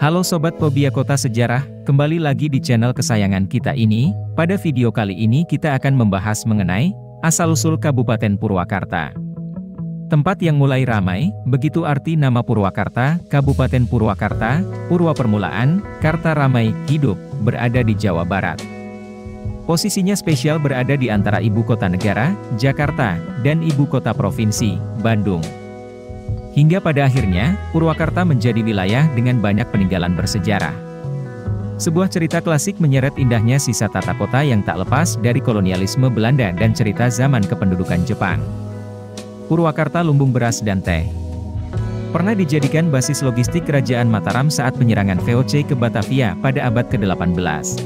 Halo Sobat Fobia Kota Sejarah, kembali lagi di channel kesayangan kita ini. Pada video kali ini kita akan membahas mengenai asal-usul Kabupaten Purwakarta. Tempat yang mulai ramai, begitu arti nama Purwakarta, Kabupaten Purwakarta, Purwa permulaan, Karta ramai, hidup, berada di Jawa Barat. Posisinya spesial berada di antara ibu kota negara, Jakarta, dan ibu kota provinsi, Bandung. Hingga pada akhirnya, Purwakarta menjadi wilayah dengan banyak peninggalan bersejarah. Sebuah cerita klasik menyeret indahnya sisa tata kota yang tak lepas dari kolonialisme Belanda dan cerita zaman kependudukan Jepang. Purwakarta lumbung beras dan teh. Pernah dijadikan basis logistik Kerajaan Mataram saat penyerangan VOC ke Batavia pada abad ke-18.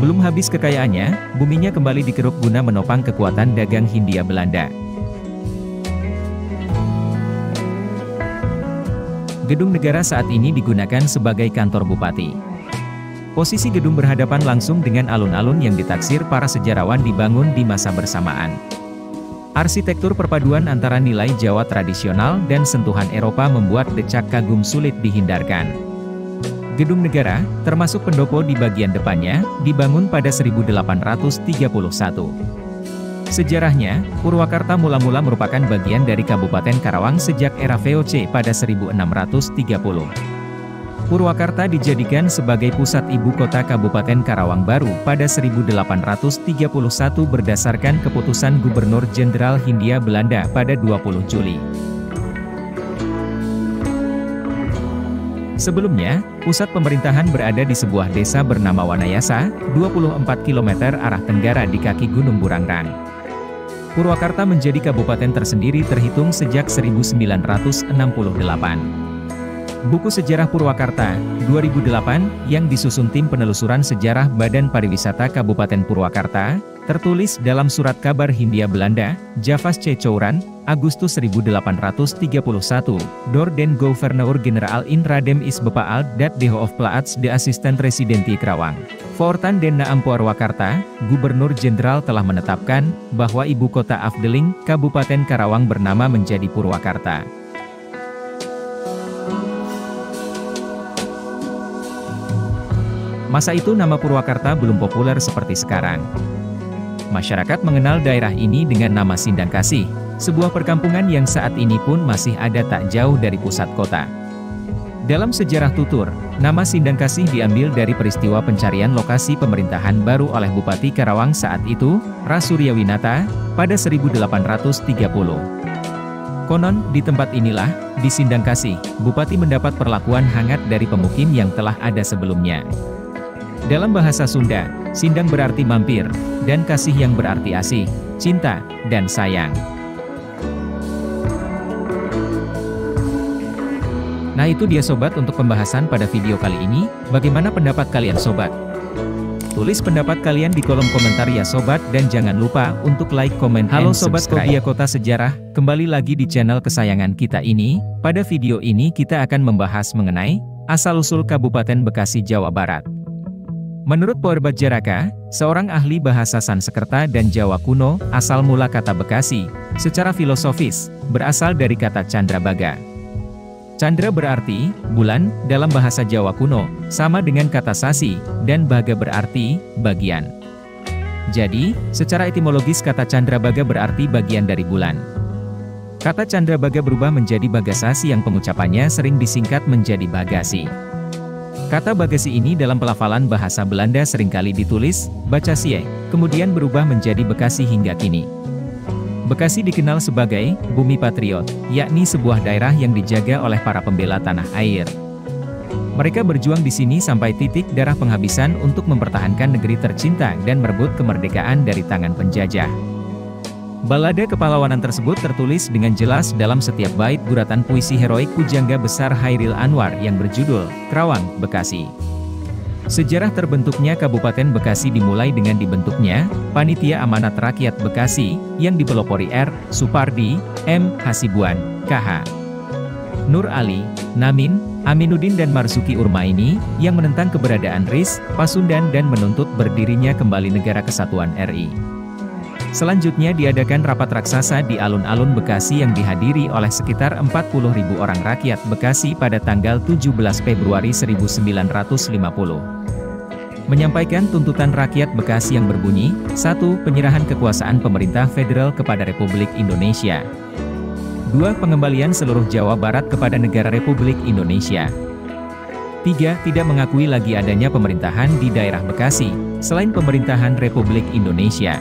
Belum habis kekayaannya, buminya kembali dikeruk guna menopang kekuatan dagang Hindia Belanda. Gedung negara saat ini digunakan sebagai kantor bupati. Posisi gedung berhadapan langsung dengan alun-alun yang ditaksir para sejarawan dibangun di masa bersamaan. Arsitektur perpaduan antara nilai Jawa tradisional dan sentuhan Eropa membuat decak kagum sulit dihindarkan. Gedung negara, termasuk pendopo di bagian depannya, dibangun pada 1831. Sejarahnya, Purwakarta mula-mula merupakan bagian dari Kabupaten Karawang sejak era VOC pada 1630. Purwakarta dijadikan sebagai pusat ibu kota Kabupaten Karawang baru pada 1831 berdasarkan keputusan Gubernur Jenderal Hindia Belanda pada 20 Juli. Sebelumnya, pusat pemerintahan berada di sebuah desa bernama Wanayasa, 24 km arah tenggara di kaki Gunung Burangrang. Purwakarta menjadi kabupaten tersendiri terhitung sejak 1968. Buku Sejarah Purwakarta, 2008, yang disusun tim penelusuran sejarah Badan Pariwisata Kabupaten Purwakarta, tertulis dalam surat kabar Hindia Belanda, Javas C. Couran, Agustus 1831, door den Gouverneur-Generaal in Radem is bepaald dat de Hoofdplaats de Assistent Residenti Karawang. Voortaan den naam Purwakarta, Gubernur Jenderal telah menetapkan bahwa ibu kota Afdeling, Kabupaten Karawang bernama menjadi Purwakarta. Masa itu nama Purwakarta belum populer seperti sekarang. Masyarakat mengenal daerah ini dengan nama Sindangkasih, sebuah perkampungan yang saat ini pun masih ada tak jauh dari pusat kota. Dalam sejarah tutur, nama Sindangkasih diambil dari peristiwa pencarian lokasi pemerintahan baru oleh Bupati Karawang saat itu, Rasuryawinata, pada 1830. Konon, di tempat inilah, di Sindangkasih, Bupati mendapat perlakuan hangat dari pemukim yang telah ada sebelumnya. Dalam bahasa Sunda, Sindang berarti mampir, dan kasih yang berarti asih, cinta, dan sayang. Nah itu dia sobat untuk pembahasan pada video kali ini, bagaimana pendapat kalian sobat? Tulis pendapat kalian di kolom komentar ya sobat dan jangan lupa untuk like, komen, and subscribe. Halo Sobat Fobia Kota Sejarah, kembali lagi di channel kesayangan kita ini. Pada video ini kita akan membahas mengenai asal-usul Kabupaten Bekasi, Jawa Barat. Menurut Poerbat Jaraka, seorang ahli bahasa Sanskerta dan Jawa kuno, asal mula kata Bekasi, secara filosofis, berasal dari kata Candrabaga. Candra berarti bulan dalam bahasa Jawa kuno, sama dengan kata sasi, dan baga berarti bagian. Jadi, secara etimologis kata Candrabaga berarti bagian dari bulan. Kata Candrabaga berubah menjadi Bagasasi yang pengucapannya sering disingkat menjadi Bagasi. Kata Bagasi ini dalam pelafalan bahasa Belanda seringkali ditulis Bacasie, kemudian berubah menjadi Bekasi hingga kini. Bekasi dikenal sebagai bumi patriot, yakni sebuah daerah yang dijaga oleh para pembela tanah air. Mereka berjuang di sini sampai titik darah penghabisan untuk mempertahankan negeri tercinta dan merebut kemerdekaan dari tangan penjajah. Balada kepahlawanan tersebut tertulis dengan jelas dalam setiap bait guratan puisi heroik pujangga besar Hairil Anwar yang berjudul Karawang, Bekasi. Sejarah terbentuknya Kabupaten Bekasi dimulai dengan dibentuknya Panitia Amanat Rakyat Bekasi, yang dipelopori R. Supardi, M. Hasibuan, KH. Nur Ali, Namin, Aminuddin dan Marzuki Urmaini, yang menentang keberadaan RIS, Pasundan dan menuntut berdirinya kembali Negara Kesatuan RI. Selanjutnya diadakan rapat raksasa di alun-alun Bekasi yang dihadiri oleh sekitar 40.000 orang rakyat Bekasi pada tanggal 17 Februari 1950. Menyampaikan tuntutan rakyat Bekasi yang berbunyi, 1. Penyerahan kekuasaan pemerintah federal kepada Republik Indonesia. 2. Pengembalian seluruh Jawa Barat kepada negara Republik Indonesia. 3. Tidak mengakui lagi adanya pemerintahan di daerah Bekasi, selain pemerintahan Republik Indonesia.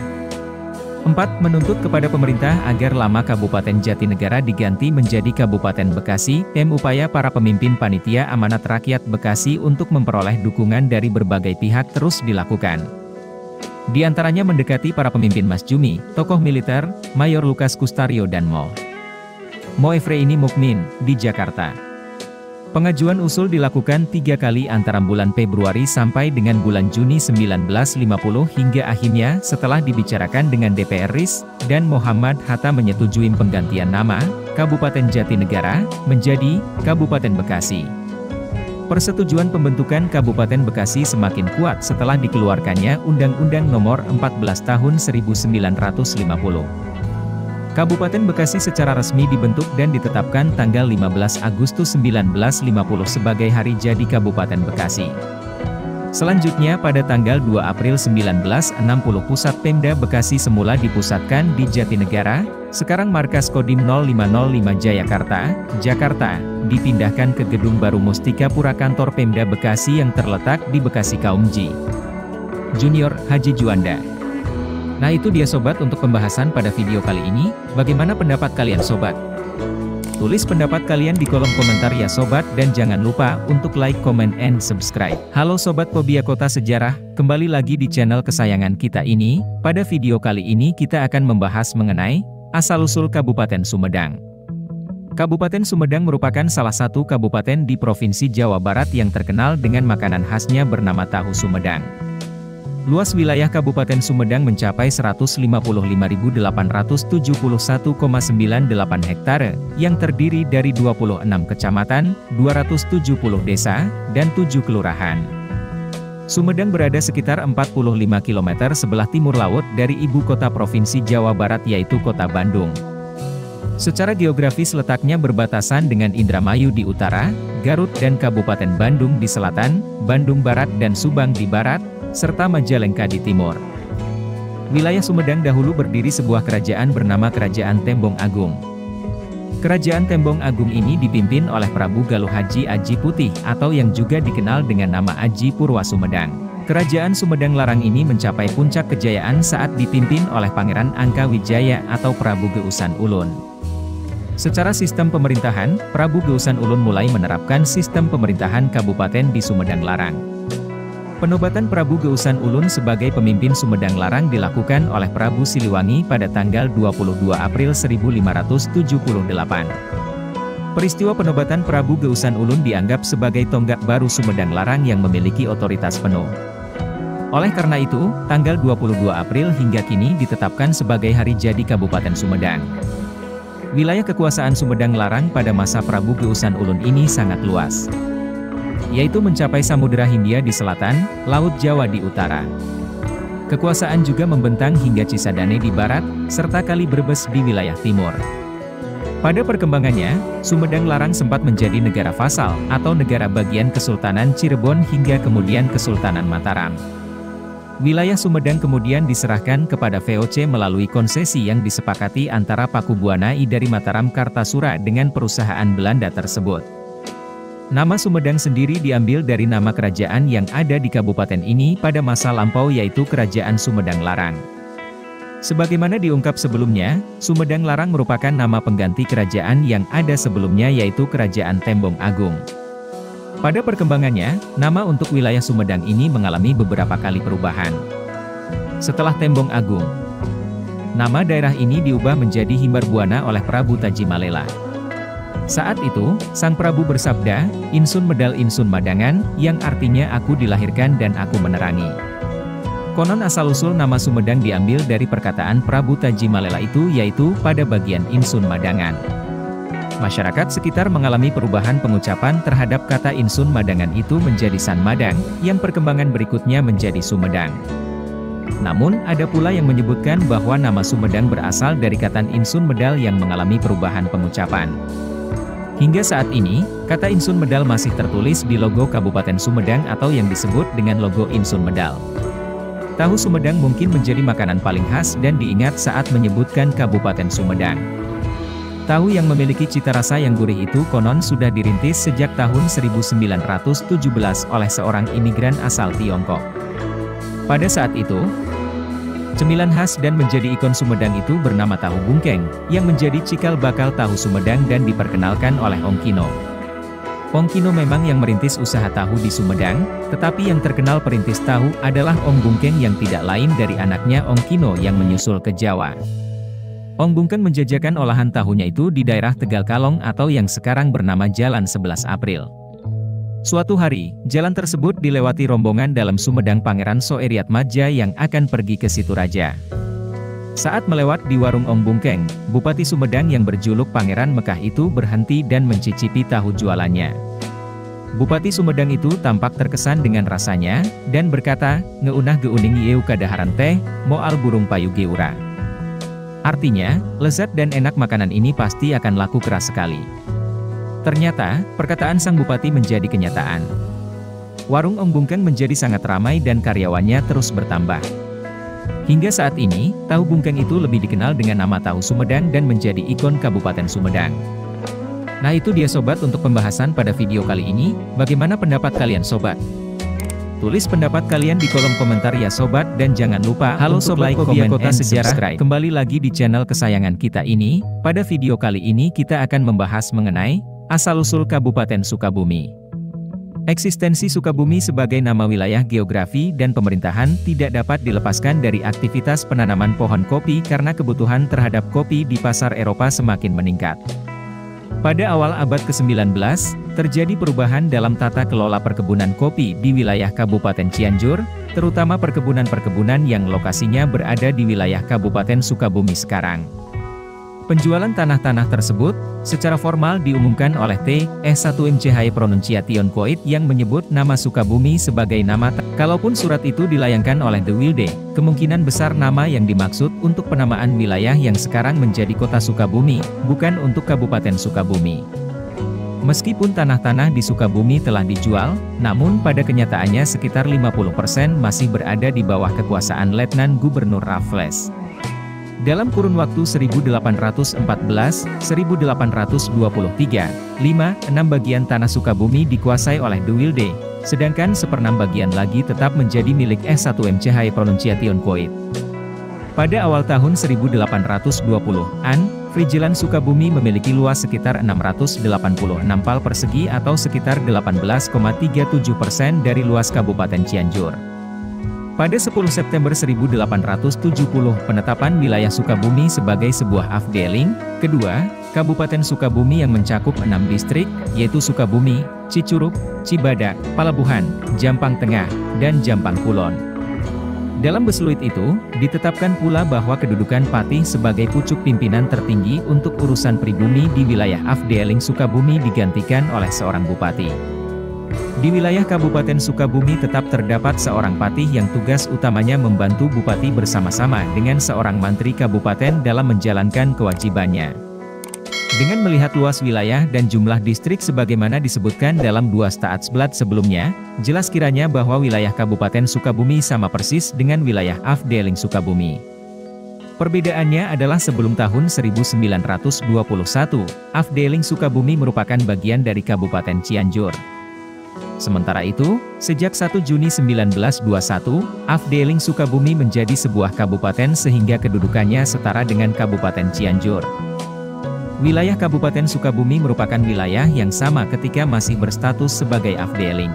4. Menuntut kepada pemerintah agar nama Kabupaten Jatinegara diganti menjadi Kabupaten Bekasi. Upaya para pemimpin Panitia Amanat Rakyat Bekasi untuk memperoleh dukungan dari berbagai pihak terus dilakukan. Di antaranya mendekati para pemimpin Masyumi, tokoh militer, Mayor Lukas Kustario dan Mo Efreini Mukmin, di Jakarta. Pengajuan usul dilakukan 3 kali antara bulan Februari sampai dengan bulan Juni 1950 hingga akhirnya setelah dibicarakan dengan DPR RI dan Muhammad Hatta menyetujui penggantian nama Kabupaten Jatinegara menjadi Kabupaten Bekasi. Persetujuan pembentukan Kabupaten Bekasi semakin kuat setelah dikeluarkannya Undang-Undang Nomor 14 Tahun 1950. Kabupaten Bekasi secara resmi dibentuk dan ditetapkan tanggal 15 Agustus 1950 sebagai hari jadi Kabupaten Bekasi. Selanjutnya pada tanggal 2 April 1960 pusat Pemda Bekasi semula dipusatkan di Jatinegara, sekarang markas Kodim 0505 Jayakarta, Jakarta, dipindahkan ke Gedung Baru Mustika Pura kantor Pemda Bekasi yang terletak di Bekasi Kaumji. Junior Haji Juanda. Nah itu dia sobat untuk pembahasan pada video kali ini, bagaimana pendapat kalian sobat? Tulis pendapat kalian di kolom komentar ya sobat dan jangan lupa untuk like, comment, and subscribe. Halo sobat Fobia Kota Sejarah, kembali lagi di channel kesayangan kita ini. Pada video kali ini kita akan membahas mengenai asal-usul Kabupaten Sumedang. Kabupaten Sumedang merupakan salah satu kabupaten di Provinsi Jawa Barat yang terkenal dengan makanan khasnya bernama tahu Sumedang. Luas wilayah Kabupaten Sumedang mencapai 155.871,98 hektare, yang terdiri dari 26 kecamatan, 270 desa, dan 7 kelurahan. Sumedang berada sekitar 45 km sebelah timur laut dari ibu kota Provinsi Jawa Barat yaitu Kota Bandung. Secara geografis letaknya berbatasan dengan Indramayu di utara, Garut dan Kabupaten Bandung di selatan, Bandung Barat dan Subang di barat, serta Majalengka di timur. Wilayah Sumedang dahulu berdiri sebuah kerajaan bernama Kerajaan Tembong Agung. Kerajaan Tembong Agung ini dipimpin oleh Prabu Galuh Haji Aji Putih atau yang juga dikenal dengan nama Aji Purwa Sumedang. Kerajaan Sumedang Larang ini mencapai puncak kejayaan saat dipimpin oleh Pangeran Angka Wijaya atau Prabu Geusan Ulun. Secara sistem pemerintahan, Prabu Geusan Ulun mulai menerapkan sistem pemerintahan kabupaten di Sumedang Larang. Penobatan Prabu Geusan Ulun sebagai pemimpin Sumedang Larang dilakukan oleh Prabu Siliwangi pada tanggal 22 April 1578. Peristiwa penobatan Prabu Geusan Ulun dianggap sebagai tonggak baru Sumedang Larang yang memiliki otoritas penuh. Oleh karena itu, tanggal 22 April hingga kini ditetapkan sebagai hari jadi Kabupaten Sumedang. Wilayah kekuasaan Sumedang Larang pada masa Prabu Geusan Ulun ini sangat luas, yaitu mencapai Samudera Hindia di selatan, Laut Jawa di utara. Kekuasaan juga membentang hingga Cisadane di barat, serta Kali Brebes di wilayah timur. Pada perkembangannya, Sumedang Larang sempat menjadi negara vasal, atau negara bagian Kesultanan Cirebon hingga kemudian Kesultanan Mataram. Wilayah Sumedang kemudian diserahkan kepada VOC melalui konsesi yang disepakati antara Pakubuana I dari Mataram Kartasura dengan perusahaan Belanda tersebut. Nama Sumedang sendiri diambil dari nama kerajaan yang ada di kabupaten ini pada masa lampau yaitu Kerajaan Sumedang Larang. Sebagaimana diungkap sebelumnya, Sumedang Larang merupakan nama pengganti kerajaan yang ada sebelumnya yaitu Kerajaan Tembong Agung. Pada perkembangannya, nama untuk wilayah Sumedang ini mengalami beberapa kali perubahan. Setelah Tembong Agung, nama daerah ini diubah menjadi Himbarbuana oleh Prabu Tajimalela. Saat itu, Sang Prabu bersabda, "Insun medal Insun Madangan," yang artinya aku dilahirkan dan aku menerangi. Konon asal-usul nama Sumedang diambil dari perkataan Prabu Tajimalela itu yaitu pada bagian Insun Madangan. Masyarakat sekitar mengalami perubahan pengucapan terhadap kata Insun Madangan itu menjadi San Madang, yang perkembangan berikutnya menjadi Sumedang. Namun, ada pula yang menyebutkan bahwa nama Sumedang berasal dari kata Insun Medal yang mengalami perubahan pengucapan. Hingga saat ini, kata Insun Medal masih tertulis di logo Kabupaten Sumedang atau yang disebut dengan logo Insun Medal. Tahu Sumedang mungkin menjadi makanan paling khas dan diingat saat menyebutkan Kabupaten Sumedang. Tahu yang memiliki cita rasa yang gurih itu konon sudah dirintis sejak tahun 1917 oleh seorang imigran asal Tiongkok. Pada saat itu, cemilan khas dan menjadi ikon Sumedang itu bernama tahu bungkeng, yang menjadi cikal bakal tahu Sumedang dan diperkenalkan oleh Ong Kino. Ong Kino memang yang merintis usaha tahu di Sumedang, tetapi yang terkenal perintis tahu adalah Ong Bungkeng yang tidak lain dari anaknya Ong Kino yang menyusul ke Jawa. Ong Bungkeng menjajakan olahan tahunya itu di daerah Tegal Kalong atau yang sekarang bernama Jalan 11 April. Suatu hari, jalan tersebut dilewati rombongan dalam Sumedang Pangeran Soeriat Madja yang akan pergi ke Situraja. Saat melewat di warung Ong Bungkeng, Bupati Sumedang yang berjuluk Pangeran Mekah itu berhenti dan mencicipi tahu jualannya. Bupati Sumedang itu tampak terkesan dengan rasanya, dan berkata, "Ngeunah geuning yeu kadaharan teh, moal burung payu geura." Artinya, lezat dan enak makanan ini pasti akan laku keras sekali. Ternyata, perkataan sang bupati menjadi kenyataan. Warung Ong Bungkeng menjadi sangat ramai dan karyawannya terus bertambah. Hingga saat ini, tahu bungkeng itu lebih dikenal dengan nama tahu Sumedang dan menjadi ikon Kabupaten Sumedang. Nah itu dia sobat untuk pembahasan pada video kali ini, bagaimana pendapat kalian sobat? Tulis pendapat kalian di kolom komentar ya sobat dan jangan lupa halo sobat Kobia Kota Sejarah, kembali lagi di channel kesayangan kita ini. Pada video kali ini kita akan membahas mengenai asal-usul Kabupaten Sukabumi. Eksistensi Sukabumi sebagai nama wilayah geografi dan pemerintahan tidak dapat dilepaskan dari aktivitas penanaman pohon kopi karena kebutuhan terhadap kopi di pasar Eropa semakin meningkat. Pada awal abad ke-19, terjadi perubahan dalam tata kelola perkebunan kopi di wilayah Kabupaten Cianjur, terutama perkebunan-perkebunan yang lokasinya berada di wilayah Kabupaten Sukabumi sekarang. Penjualan tanah-tanah tersebut, secara formal diumumkan oleh T.S.1.MCH Pronunciation Code yang menyebut nama Sukabumi sebagai nama. Kalaupun surat itu dilayangkan oleh The Wilde, kemungkinan besar nama yang dimaksud untuk penamaan wilayah yang sekarang menjadi kota Sukabumi, bukan untuk Kabupaten Sukabumi. Meskipun tanah-tanah di Sukabumi telah dijual, namun pada kenyataannya sekitar 50% masih berada di bawah kekuasaan Letnan Gubernur Raffles. Dalam kurun waktu 1814-1823, 6 bagian tanah Sukabumi dikuasai oleh De Wilde, sedangkan 1/6 bagian lagi tetap menjadi milik S1MCH Pronunciation Code. Pada awal tahun 1820-an, Frijilan Sukabumi memiliki luas sekitar 686 pal persegi atau sekitar 18,37% dari luas Kabupaten Cianjur. Pada 10 September 1870 penetapan wilayah Sukabumi sebagai sebuah afdeling. Kedua, Kabupaten Sukabumi yang mencakup 6 distrik, yaitu Sukabumi, Cicurug, Cibadak, Palabuhan, Jampang Tengah, dan Jampang Kulon. Dalam besulit itu, ditetapkan pula bahwa kedudukan Patih sebagai pucuk pimpinan tertinggi untuk urusan pribumi di wilayah afdeling Sukabumi digantikan oleh seorang bupati. Di wilayah Kabupaten Sukabumi tetap terdapat seorang patih yang tugas utamanya membantu bupati bersama-sama dengan seorang mantri kabupaten dalam menjalankan kewajibannya. Dengan melihat luas wilayah dan jumlah distrik sebagaimana disebutkan dalam 2 Staatsblad sebelumnya, jelas kiranya bahwa wilayah Kabupaten Sukabumi sama persis dengan wilayah afdeling Sukabumi. Perbedaannya adalah sebelum tahun 1921, afdeling Sukabumi merupakan bagian dari Kabupaten Cianjur. Sementara itu, sejak 1 Juni 1921, afdeling Sukabumi menjadi sebuah kabupaten sehingga kedudukannya setara dengan Kabupaten Cianjur. Wilayah Kabupaten Sukabumi merupakan wilayah yang sama ketika masih berstatus sebagai afdeling.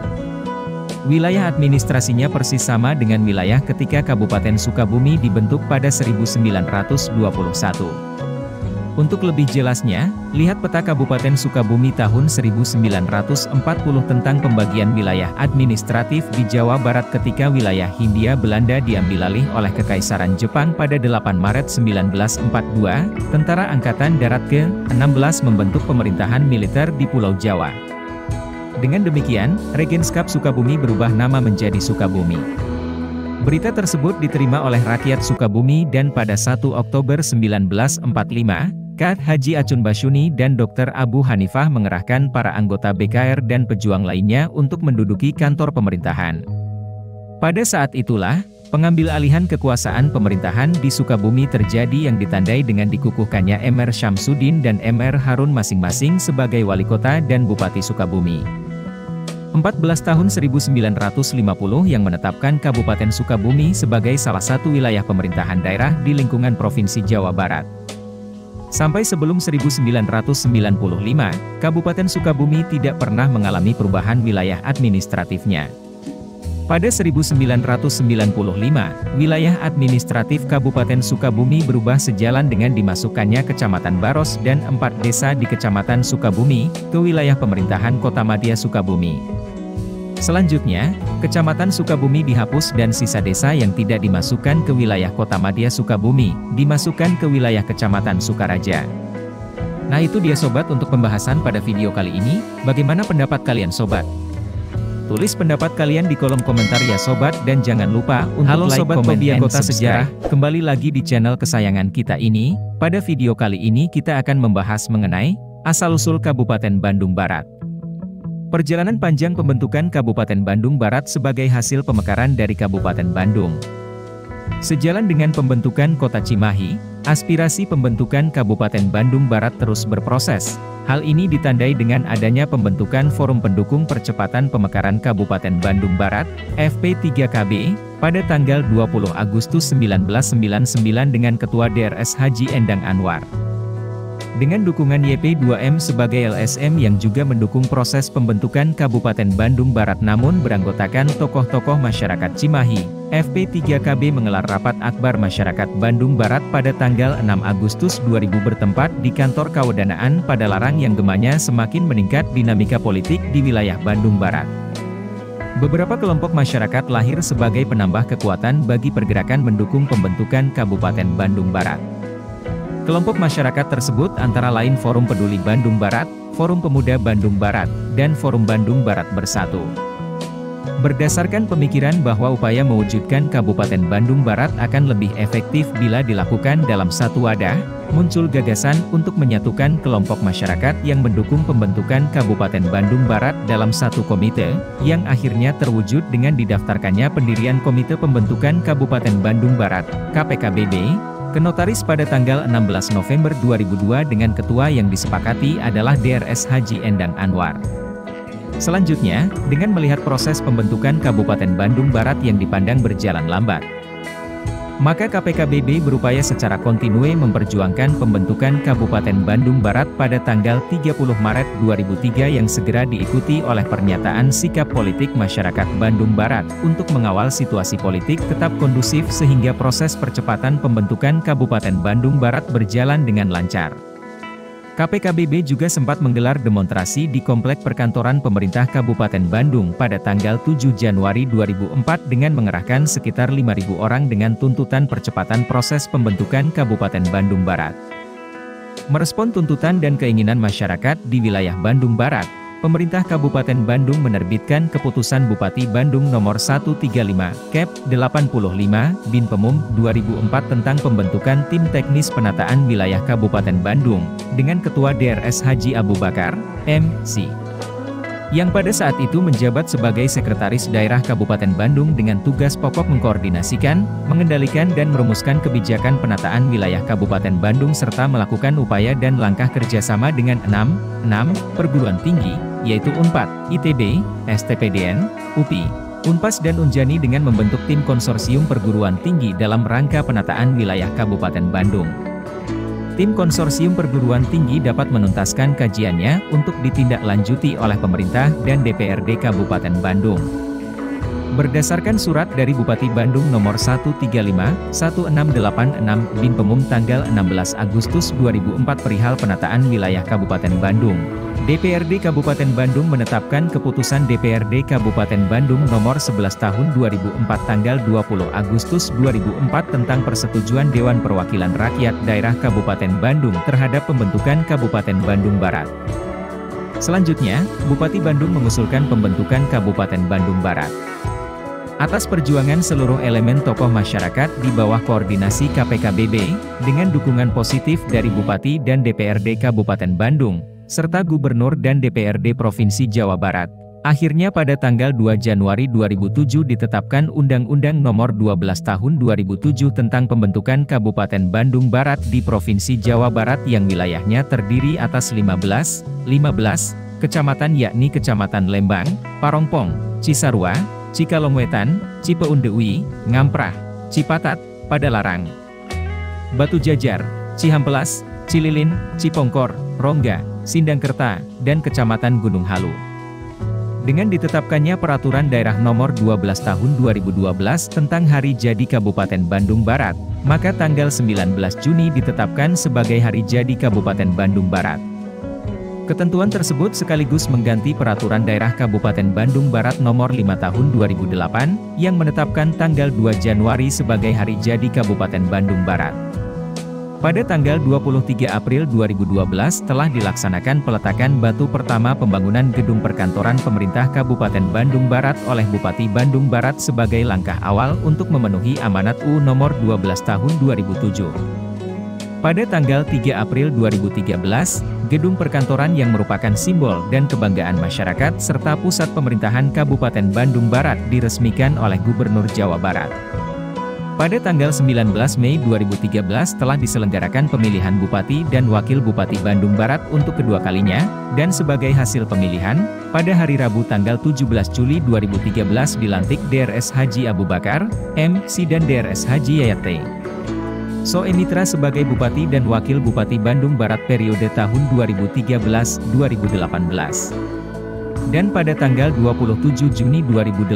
Wilayah administrasinya persis sama dengan wilayah ketika Kabupaten Sukabumi dibentuk pada 1921. Untuk lebih jelasnya, lihat peta Kabupaten Sukabumi tahun 1940 tentang pembagian wilayah administratif di Jawa Barat ketika wilayah Hindia Belanda diambil alih oleh Kekaisaran Jepang pada 8 Maret 1942, Tentara Angkatan Darat ke-16 membentuk pemerintahan militer di Pulau Jawa. Dengan demikian, Regenskap Sukabumi berubah nama menjadi Sukabumi. Berita tersebut diterima oleh rakyat Sukabumi dan pada 1 Oktober 1945, K. Haji Acun Basyuni dan Dr. Abu Hanifah mengerahkan para anggota BKR dan pejuang lainnya untuk menduduki kantor pemerintahan. Pada saat itulah, pengambil alihan kekuasaan pemerintahan di Sukabumi terjadi yang ditandai dengan dikukuhkannya Mr. Syamsuddin dan Mr. Harun masing-masing sebagai wali kota dan bupati Sukabumi. 14 tahun 1950 yang menetapkan Kabupaten Sukabumi sebagai salah satu wilayah pemerintahan daerah di lingkungan Provinsi Jawa Barat. Sampai sebelum 1995, Kabupaten Sukabumi tidak pernah mengalami perubahan wilayah administratifnya. Pada 1995, wilayah administratif Kabupaten Sukabumi berubah sejalan dengan dimasukkannya Kecamatan Baros dan 4 desa di Kecamatan Sukabumi ke wilayah pemerintahan Kota Madya Sukabumi. Selanjutnya, Kecamatan Sukabumi dihapus dan sisa desa yang tidak dimasukkan ke wilayah Kota Madya Sukabumi, dimasukkan ke wilayah Kecamatan Sukaraja. Nah itu dia sobat untuk pembahasan pada video kali ini, bagaimana pendapat kalian sobat? Tulis pendapat kalian di kolom komentar ya sobat dan jangan lupa untuk like, sobat Media Kota Sejarah, kembali lagi di channel kesayangan kita ini. Pada video kali ini kita akan membahas mengenai asal-usul Kabupaten Bandung Barat. Perjalanan panjang pembentukan Kabupaten Bandung Barat sebagai hasil pemekaran dari Kabupaten Bandung. Sejalan dengan pembentukan Kota Cimahi, aspirasi pembentukan Kabupaten Bandung Barat terus berproses. Hal ini ditandai dengan adanya pembentukan Forum Pendukung Percepatan Pemekaran Kabupaten Bandung Barat, FP3KB, pada tanggal 20 Agustus 1999 dengan Ketua DRS Haji Endang Anwar. Dengan dukungan YP2M sebagai LSM yang juga mendukung proses pembentukan Kabupaten Bandung Barat namun beranggotakan tokoh-tokoh masyarakat Cimahi, FP3KB mengelar rapat akbar masyarakat Bandung Barat pada tanggal 6 Agustus 2000 bertempat di kantor Kawedanaan pada Larang yang gemanya semakin meningkat dinamika politik di wilayah Bandung Barat. Beberapa kelompok masyarakat lahir sebagai penambah kekuatan bagi pergerakan mendukung pembentukan Kabupaten Bandung Barat. Kelompok masyarakat tersebut antara lain Forum Peduli Bandung Barat, Forum Pemuda Bandung Barat, dan Forum Bandung Barat Bersatu. Berdasarkan pemikiran bahwa upaya mewujudkan Kabupaten Bandung Barat akan lebih efektif bila dilakukan dalam satu wadah, muncul gagasan untuk menyatukan kelompok masyarakat yang mendukung pembentukan Kabupaten Bandung Barat dalam satu komite, yang akhirnya terwujud dengan didaftarkannya pendirian Komite Pembentukan Kabupaten Bandung Barat, KPKBB, ke notaris pada tanggal 16 November 2002 dengan ketua yang disepakati adalah DRS Haji Endang Anwar. Selanjutnya, dengan melihat proses pembentukan Kabupaten Bandung Barat yang dipandang berjalan lambat, maka KPKBB berupaya secara kontinu memperjuangkan pembentukan Kabupaten Bandung Barat pada tanggal 30 Maret 2003 yang segera diikuti oleh pernyataan sikap politik masyarakat Bandung Barat untuk mengawal situasi politik tetap kondusif sehingga proses percepatan pembentukan Kabupaten Bandung Barat berjalan dengan lancar. KPKBB juga sempat menggelar demonstrasi di Komplek Perkantoran Pemerintah Kabupaten Bandung pada tanggal 7 Januari 2004 dengan mengerahkan sekitar 5.000 orang dengan tuntutan percepatan proses pembentukan Kabupaten Bandung Barat. Merespon tuntutan dan keinginan masyarakat di wilayah Bandung Barat, pemerintah Kabupaten Bandung menerbitkan Keputusan Bupati Bandung Nomor 135, Kep. 85, Bin Pemum 2004 tentang pembentukan Tim Teknis Penataan Wilayah Kabupaten Bandung, dengan Ketua DRS Haji Abu Bakar, M.Si. yang pada saat itu menjabat sebagai Sekretaris Daerah Kabupaten Bandung dengan tugas pokok mengkoordinasikan, mengendalikan dan merumuskan kebijakan penataan wilayah Kabupaten Bandung serta melakukan upaya dan langkah kerjasama dengan 6 perguruan tinggi, yaitu UNPAD, ITB, STPDN, UPI, UNPAS dan Unjani dengan membentuk tim konsorsium perguruan tinggi dalam rangka penataan wilayah Kabupaten Bandung. Tim konsorsium perguruan tinggi dapat menuntaskan kajiannya untuk ditindaklanjuti oleh pemerintah dan DPRD Kabupaten Bandung. Berdasarkan surat dari Bupati Bandung Nomor 135/1686 Bin Pemum tanggal 16 Agustus 2004 perihal penataan wilayah Kabupaten Bandung, DPRD Kabupaten Bandung menetapkan Keputusan DPRD Kabupaten Bandung Nomor 11 Tahun 2004 tanggal 20 Agustus 2004 tentang persetujuan Dewan Perwakilan Rakyat Daerah Kabupaten Bandung terhadap pembentukan Kabupaten Bandung Barat. Selanjutnya, Bupati Bandung mengusulkan pembentukan Kabupaten Bandung Barat. Atas perjuangan seluruh elemen tokoh masyarakat di bawah koordinasi KPKBB, dengan dukungan positif dari Bupati dan DPRD Kabupaten Bandung, serta Gubernur dan DPRD Provinsi Jawa Barat. Akhirnya pada tanggal 2 Januari 2007 ditetapkan Undang-Undang Nomor 12 Tahun 2007 tentang pembentukan Kabupaten Bandung Barat di Provinsi Jawa Barat yang wilayahnya terdiri atas 15 kecamatan, yakni Kecamatan Lembang, Parongpong, Cisarua, Cikalongwetan, Cipeundeui, Ngamprah, Cipatat, Padalarang, Batu Jajar, Cihampelas, Cililin, Cipongkor, Rongga, Sindangkerta, dan Kecamatan Gunung Halu. Dengan ditetapkannya Peraturan Daerah Nomor 12 Tahun 2012 tentang Hari Jadi Kabupaten Bandung Barat, maka tanggal 19 Juni ditetapkan sebagai Hari Jadi Kabupaten Bandung Barat. Ketentuan tersebut sekaligus mengganti Peraturan Daerah Kabupaten Bandung Barat Nomor 5 Tahun 2008, yang menetapkan tanggal 2 Januari sebagai Hari Jadi Kabupaten Bandung Barat. Pada tanggal 23 April 2012 telah dilaksanakan peletakan batu pertama pembangunan gedung perkantoran pemerintah Kabupaten Bandung Barat oleh Bupati Bandung Barat sebagai langkah awal untuk memenuhi amanat UU Nomor 12 Tahun 2007. Pada tanggal 3 April 2013, gedung perkantoran yang merupakan simbol dan kebanggaan masyarakat serta pusat pemerintahan Kabupaten Bandung Barat diresmikan oleh Gubernur Jawa Barat. Pada tanggal 19 Mei 2013 telah diselenggarakan pemilihan Bupati dan Wakil Bupati Bandung Barat untuk kedua kalinya, dan sebagai hasil pemilihan, pada hari Rabu tanggal 17 Juli 2013 dilantik DRS Haji Abu Bakar, M.Si dan DRS Haji Yayat T. Soe Mitra sebagai Bupati dan Wakil Bupati Bandung Barat periode tahun 2013-2018. Dan pada tanggal 27 Juni 2018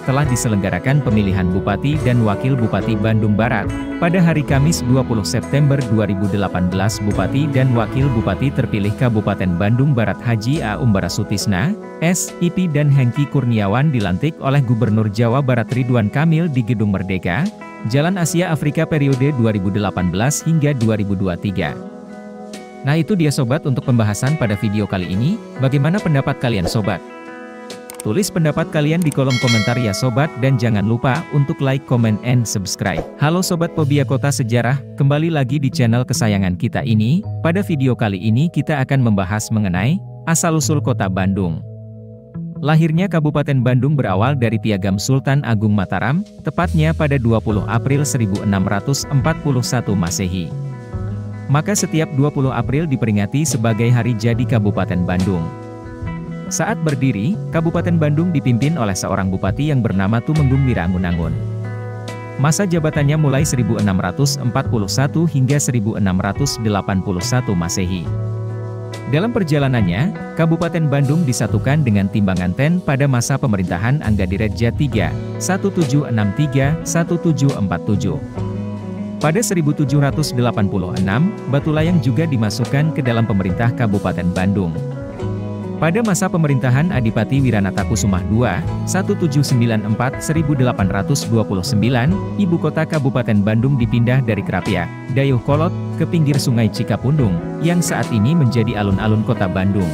telah diselenggarakan pemilihan Bupati dan Wakil Bupati Bandung Barat. Pada hari Kamis 20 September 2018 Bupati dan Wakil Bupati terpilih Kabupaten Bandung Barat Haji A. Umbara Sutisna, S.I.P. dan Hengki Kurniawan dilantik oleh Gubernur Jawa Barat Ridwan Kamil di Gedung Merdeka, Jalan Asia Afrika periode 2018 hingga 2023. Nah itu dia sobat untuk pembahasan pada video kali ini, bagaimana pendapat kalian sobat? Tulis pendapat kalian di kolom komentar ya sobat, dan jangan lupa untuk like, comment, and subscribe. Halo sobat Pobia Kota Sejarah, kembali lagi di channel kesayangan kita ini. Pada video kali ini kita akan membahas mengenai asal-usul kota Bandung. Lahirnya Kabupaten Bandung berawal dari Piagam Sultan Agung Mataram, tepatnya pada 20 April 1641 Masehi. Maka setiap 20 April diperingati sebagai Hari Jadi Kabupaten Bandung. Saat berdiri, Kabupaten Bandung dipimpin oleh seorang bupati yang bernama Tumenggung Wirangunangun. Masa jabatannya mulai 1641 hingga 1681 Masehi. Dalam perjalanannya, Kabupaten Bandung disatukan dengan Timbangan Ten pada masa pemerintahan Anggadirreja III, 1763-1747. Pada 1786, Batu Layang juga dimasukkan ke dalam pemerintah Kabupaten Bandung. Pada masa pemerintahan Adipati Wiranata Kusumah II, 1794-1829, ibu kota Kabupaten Bandung dipindah dari Krapyak, Dayeuhkolot, ke pinggir Sungai Cikapundung, yang saat ini menjadi alun-alun kota Bandung.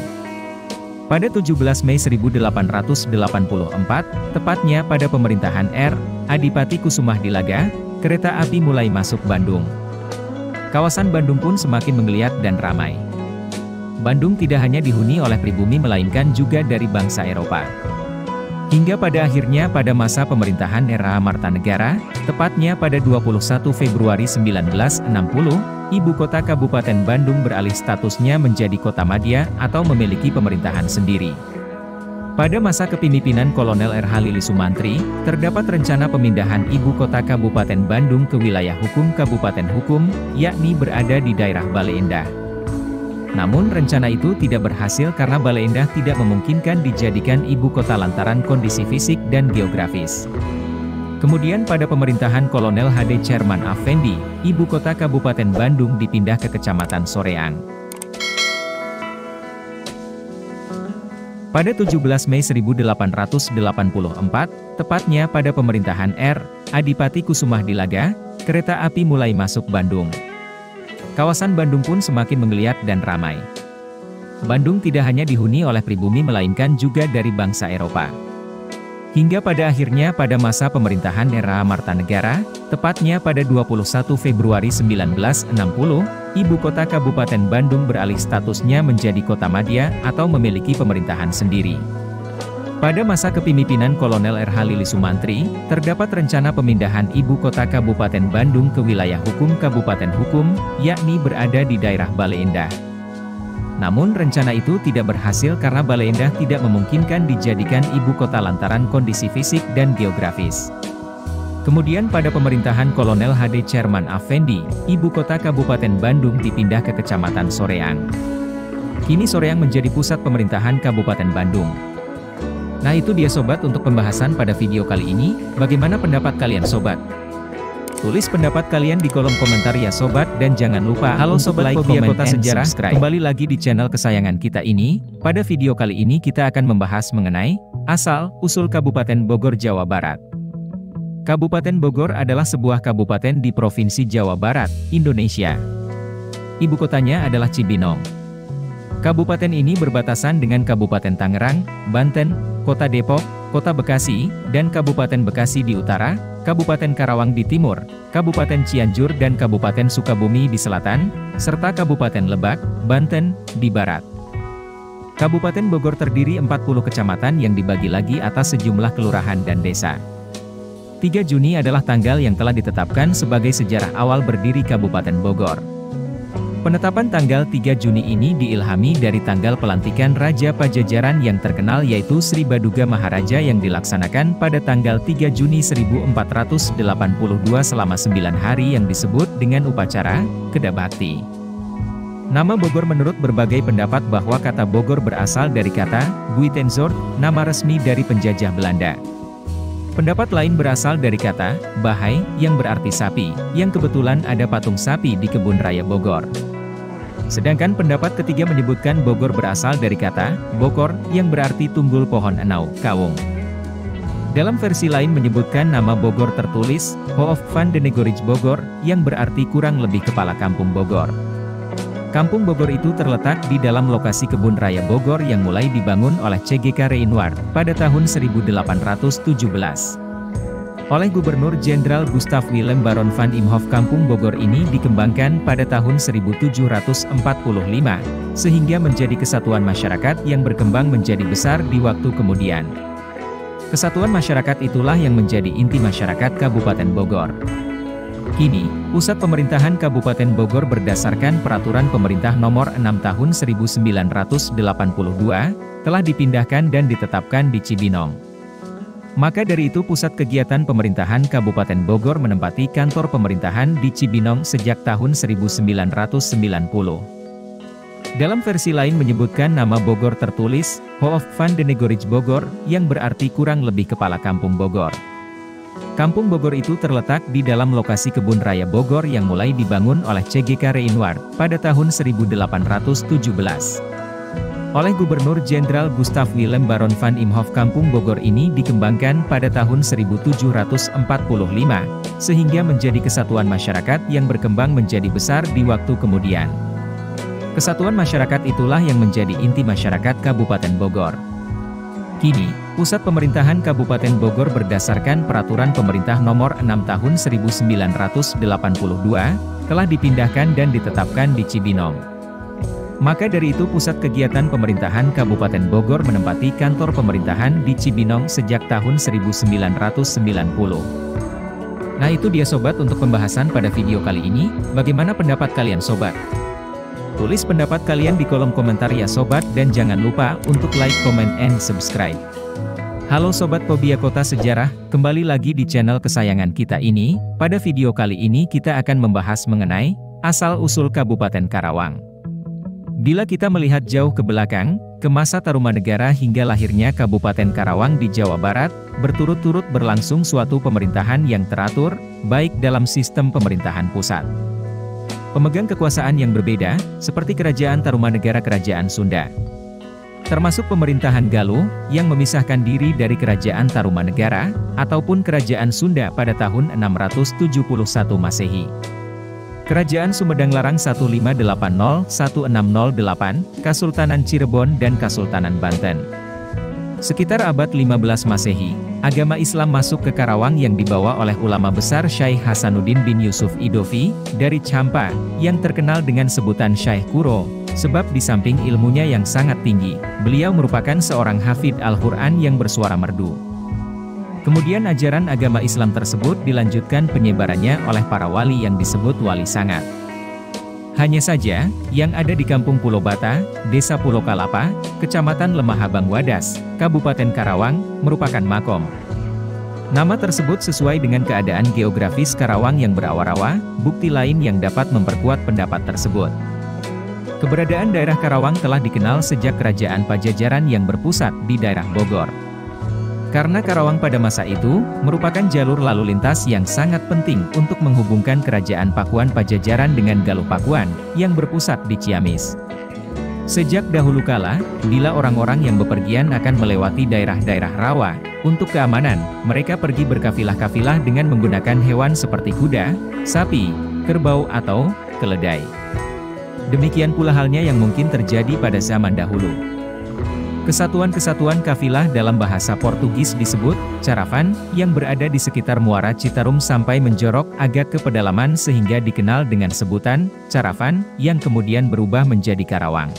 Pada 17 Mei 1884, tepatnya pada pemerintahan R. Adipati Kusumah Dilaga, kereta api mulai masuk Bandung. Kawasan Bandung pun semakin menggeliat dan ramai. Bandung tidak hanya dihuni oleh pribumi melainkan juga dari bangsa Eropa. Hingga pada akhirnya pada masa pemerintahan era Martanegara, tepatnya pada 21 Februari 1960, ibu kota Kabupaten Bandung beralih statusnya menjadi kota madya atau memiliki pemerintahan sendiri. Pada masa kepemimpinan Kolonel R.H. Lili Sumantri, terdapat rencana pemindahan ibu kota Kabupaten Bandung ke wilayah hukum Kabupaten Hukum, yakni berada di daerah Bale Endah. Namun rencana itu tidak berhasil karena Bale Endah tidak memungkinkan dijadikan ibu kota lantaran kondisi fisik dan geografis. Kemudian pada pemerintahan Kolonel H.D. Cerman Affendi, ibu kota Kabupaten Bandung dipindah ke Kecamatan Soreang. Pada 17 Mei 1884, tepatnya pada pemerintahan R. Adipati Kusumah Dilaga, kereta api mulai masuk Bandung. Kawasan Bandung pun semakin menggeliat dan ramai. Bandung tidak hanya dihuni oleh pribumi melainkan juga dari bangsa Eropa. Hingga pada akhirnya pada masa pemerintahan era Martanegara, tepatnya pada 21 Februari 1960, ibu kota Kabupaten Bandung beralih statusnya menjadi kota madya atau memiliki pemerintahan sendiri. Pada masa kepemimpinan Kolonel R.H. Lili Sumantri, terdapat rencana pemindahan ibu kota Kabupaten Bandung ke wilayah hukum Kabupaten Hukum, yakni berada di daerah Bale Endah. Namun rencana itu tidak berhasil karena Bale Endah tidak memungkinkan dijadikan ibu kota lantaran kondisi fisik dan geografis. Kemudian pada pemerintahan Kolonel H.D. Cerman Afendi, ibu kota Kabupaten Bandung dipindah ke Kecamatan Soreang. Kini Soreang menjadi pusat pemerintahan Kabupaten Bandung. Nah itu dia sobat untuk pembahasan pada video kali ini, bagaimana pendapat kalian sobat? Tulis pendapat kalian di kolom komentar ya sobat, dan jangan lupa halo sobat like, Fobia Kota Sejarah, kembali lagi di channel kesayangan kita ini. Pada video kali ini kita akan membahas mengenai asal-usul Kabupaten Bogor, Jawa Barat. Kabupaten Bogor adalah sebuah kabupaten di Provinsi Jawa Barat, Indonesia. Ibu kotanya adalah Cibinong. Kabupaten ini berbatasan dengan Kabupaten Tangerang, Banten, Kota Depok, Kota Bekasi, dan Kabupaten Bekasi di utara, Kabupaten Karawang di timur, Kabupaten Cianjur dan Kabupaten Sukabumi di selatan, serta Kabupaten Lebak, Banten, di barat. Kabupaten Bogor terdiri 40 kecamatan yang dibagi lagi atas sejumlah kelurahan dan desa. 3 Juni adalah tanggal yang telah ditetapkan sebagai sejarah awal berdiri Kabupaten Bogor. Penetapan tanggal 3 Juni ini diilhami dari tanggal pelantikan Raja Pajajaran yang terkenal yaitu Sri Baduga Maharaja yang dilaksanakan pada tanggal 3 Juni 1482 selama 9 hari yang disebut dengan upacara Kedah Bakti. Nama Bogor menurut berbagai pendapat bahwa kata Bogor berasal dari kata Buitenzorg, nama resmi dari penjajah Belanda. Pendapat lain berasal dari kata Bahai yang berarti sapi, yang kebetulan ada patung sapi di Kebun Raya Bogor. Sedangkan pendapat ketiga menyebutkan Bogor berasal dari kata Bokor yang berarti tunggul pohon enau, kawung. Dalam versi lain menyebutkan nama Bogor tertulis Hof van de Negorij Bogor yang berarti kurang lebih kepala kampung Bogor. Kampung Bogor itu terletak di dalam lokasi Kebun Raya Bogor yang mulai dibangun oleh C.G.K. Reinward pada tahun 1817. Oleh Gubernur Jenderal Gustav Willem Baron van Imhoff. Kampung Bogor ini dikembangkan pada tahun 1745, sehingga menjadi kesatuan masyarakat yang berkembang menjadi besar di waktu kemudian. Kesatuan masyarakat itulah yang menjadi inti masyarakat Kabupaten Bogor. Kini, pusat pemerintahan Kabupaten Bogor berdasarkan Peraturan Pemerintah Nomor 6 Tahun 1982, telah dipindahkan dan ditetapkan di Cibinong. Maka dari itu pusat kegiatan pemerintahan Kabupaten Bogor menempati kantor pemerintahan di Cibinong sejak tahun 1990. Dalam versi lain menyebutkan nama Bogor tertulis Hof van de Negorij Bogor yang berarti kurang lebih kepala kampung Bogor. Kampung Bogor itu terletak di dalam lokasi Kebun Raya Bogor yang mulai dibangun oleh C.G.K. Reinward pada tahun 1817. Oleh Gubernur Jenderal Gustav Willem Baron van Imhoff. Kampung Bogor ini dikembangkan pada tahun 1745, sehingga menjadi kesatuan masyarakat yang berkembang menjadi besar di waktu kemudian. Kesatuan masyarakat itulah yang menjadi inti masyarakat Kabupaten Bogor. Kini, pusat pemerintahan Kabupaten Bogor berdasarkan Peraturan Pemerintah Nomor 6 Tahun 1982, telah dipindahkan dan ditetapkan di Cibinong. Maka dari itu pusat kegiatan pemerintahan Kabupaten Bogor menempati kantor pemerintahan di Cibinong sejak tahun 1990. Nah itu dia sobat untuk pembahasan pada video kali ini, bagaimana pendapat kalian sobat? Tulis pendapat kalian di kolom komentar ya sobat, dan jangan lupa untuk like, comment, and subscribe. Halo Sobat Fobia Kota Sejarah, kembali lagi di channel kesayangan kita ini. Pada video kali ini kita akan membahas mengenai asal-usul Kabupaten Karawang. Bila kita melihat jauh ke belakang, ke masa Tarumanegara hingga lahirnya Kabupaten Karawang di Jawa Barat, berturut-turut berlangsung suatu pemerintahan yang teratur, baik dalam sistem pemerintahan pusat. Pemegang kekuasaan yang berbeda, seperti Kerajaan Tarumanegara Kerajaan Sunda. Termasuk pemerintahan Galuh, yang memisahkan diri dari Kerajaan Tarumanegara, ataupun Kerajaan Sunda pada tahun 671 Masehi. Kerajaan Sumedang Larang 1580-1608, Kasultanan Cirebon dan Kasultanan Banten. Sekitar abad 15 Masehi, agama Islam masuk ke Karawang yang dibawa oleh ulama besar Syekh Hasanuddin bin Yusuf Idofi, dari Champa, yang terkenal dengan sebutan Syekh Kuro, sebab di samping ilmunya yang sangat tinggi, beliau merupakan seorang hafidh Al-Quran yang bersuara merdu. Kemudian ajaran agama Islam tersebut dilanjutkan penyebarannya oleh para wali yang disebut wali sangat. Hanya saja, yang ada di Kampung Pulau Bata, Desa Pulau Kalapa, Kecamatan Lemah Abang Wadas, Kabupaten Karawang, merupakan makom. Nama tersebut sesuai dengan keadaan geografis Karawang yang berawa-rawa, bukti lain yang dapat memperkuat pendapat tersebut. Keberadaan daerah Karawang telah dikenal sejak Kerajaan Pajajaran yang berpusat di daerah Bogor. Karena Karawang pada masa itu, merupakan jalur lalu lintas yang sangat penting untuk menghubungkan Kerajaan Pakuan Pajajaran dengan Galuh Pakuan, yang berpusat di Ciamis. Sejak dahulu kala, bila orang-orang yang bepergian akan melewati daerah-daerah rawa, untuk keamanan, mereka pergi berkafilah-kafilah dengan menggunakan hewan seperti kuda, sapi, kerbau atau keledai. Demikian pula halnya yang mungkin terjadi pada zaman dahulu. Kesatuan-kesatuan kafilah dalam bahasa Portugis disebut caravan, yang berada di sekitar Muara Citarum sampai menjorok agak ke pedalaman sehingga dikenal dengan sebutan caravan, yang kemudian berubah menjadi Karawang.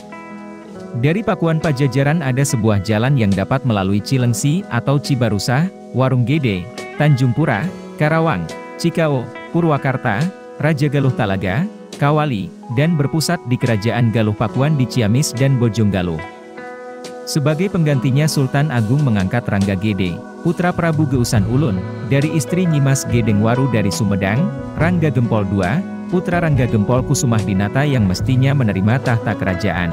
Dari Pakuan Pajajaran ada sebuah jalan yang dapat melalui Cilengsi atau Cibarusah, Warung Gede, Tanjung Pura, Karawang, Cikao, Purwakarta, Raja Galuh Talaga, Kawali, dan berpusat di Kerajaan Galuh Pakuan di Ciamis dan Bojonggaluh. Sebagai penggantinya Sultan Agung mengangkat Rangga Gede, putra Prabu Geusan Ulun, dari istri Nyimas Gedengwaru dari Sumedang, Rangga Gempol II, putra Rangga Gempol Kusumah Dinata yang mestinya menerima tahta kerajaan.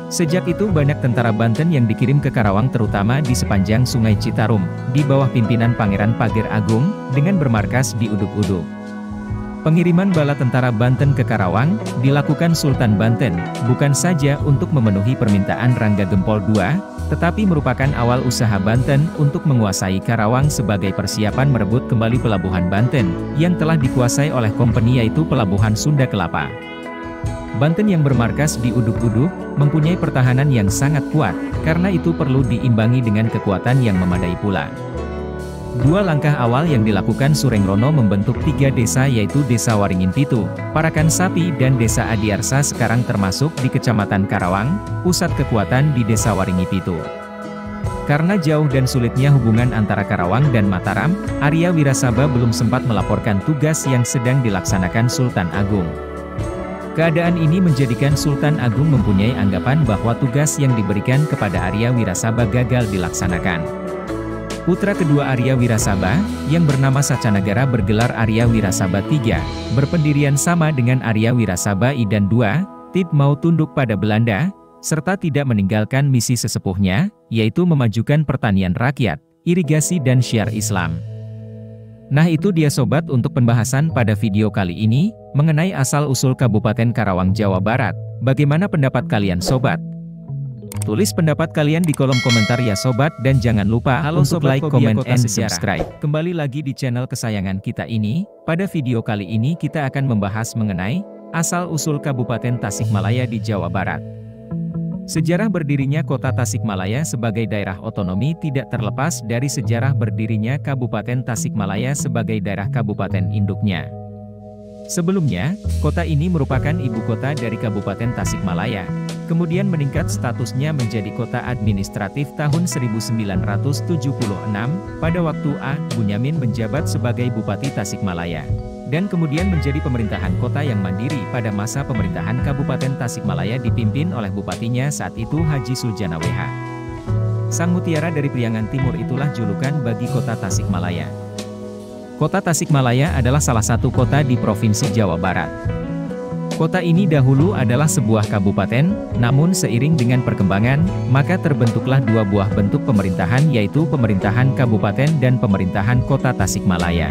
Sejak itu banyak tentara Banten yang dikirim ke Karawang terutama di sepanjang Sungai Citarum, di bawah pimpinan Pangeran Pager Agung, dengan bermarkas di Uduk-Uduk. Pengiriman bala tentara Banten ke Karawang, dilakukan Sultan Banten, bukan saja untuk memenuhi permintaan Rangga Gempol II, tetapi merupakan awal usaha Banten untuk menguasai Karawang sebagai persiapan merebut kembali Pelabuhan Banten, yang telah dikuasai oleh kompeni yaitu Pelabuhan Sunda Kelapa. Banten yang bermarkas di Uduk-Uduk, mempunyai pertahanan yang sangat kuat, karena itu perlu diimbangi dengan kekuatan yang memadai pula. Dua langkah awal yang dilakukan Surengrono membentuk 3 desa yaitu Desa Waringin Pitu, Parakan Sapi dan Desa Adiarsa sekarang termasuk di Kecamatan Karawang, pusat kekuatan di Desa Waringin Pitu. Karena jauh dan sulitnya hubungan antara Karawang dan Mataram, Arya Wirasaba belum sempat melaporkan tugas yang sedang dilaksanakan Sultan Agung. Keadaan ini menjadikan Sultan Agung mempunyai anggapan bahwa tugas yang diberikan kepada Arya Wirasaba gagal dilaksanakan. Putra kedua Arya Wirasaba, yang bernama Sacanagara bergelar Arya Wirasaba III, berpendirian sama dengan Arya Wirasaba I dan II, tidak mau tunduk pada Belanda, serta tidak meninggalkan misi sesepuhnya, yaitu memajukan pertanian rakyat, irigasi dan syiar Islam. Nah itu dia sobat untuk pembahasan pada video kali ini, mengenai asal-usul Kabupaten Karawang Jawa Barat. Bagaimana pendapat kalian sobat? Tulis pendapat kalian di kolom komentar ya sobat dan jangan lupa untuk like, comment, and subscribe. Kembali lagi di channel kesayangan kita ini, pada video kali ini kita akan membahas mengenai asal-usul Kabupaten Tasikmalaya di Jawa Barat. Sejarah berdirinya kota Tasikmalaya sebagai daerah otonomi tidak terlepas dari sejarah berdirinya Kabupaten Tasikmalaya sebagai daerah kabupaten induknya. Sebelumnya, kota ini merupakan ibu kota dari Kabupaten Tasikmalaya, kemudian meningkat statusnya menjadi kota administratif tahun 1976, pada waktu A. Bunyamin menjabat sebagai Bupati Tasikmalaya, dan kemudian menjadi pemerintahan kota yang mandiri pada masa pemerintahan Kabupaten Tasikmalaya dipimpin oleh bupatinya saat itu Haji Suljana WH. Sang Mutiara dari Priangan Timur itulah julukan bagi kota Tasikmalaya. Kota Tasikmalaya adalah salah satu kota di Provinsi Jawa Barat. Kota ini dahulu adalah sebuah kabupaten, namun seiring dengan perkembangan, maka terbentuklah dua buah bentuk pemerintahan yaitu pemerintahan kabupaten dan pemerintahan kota Tasikmalaya.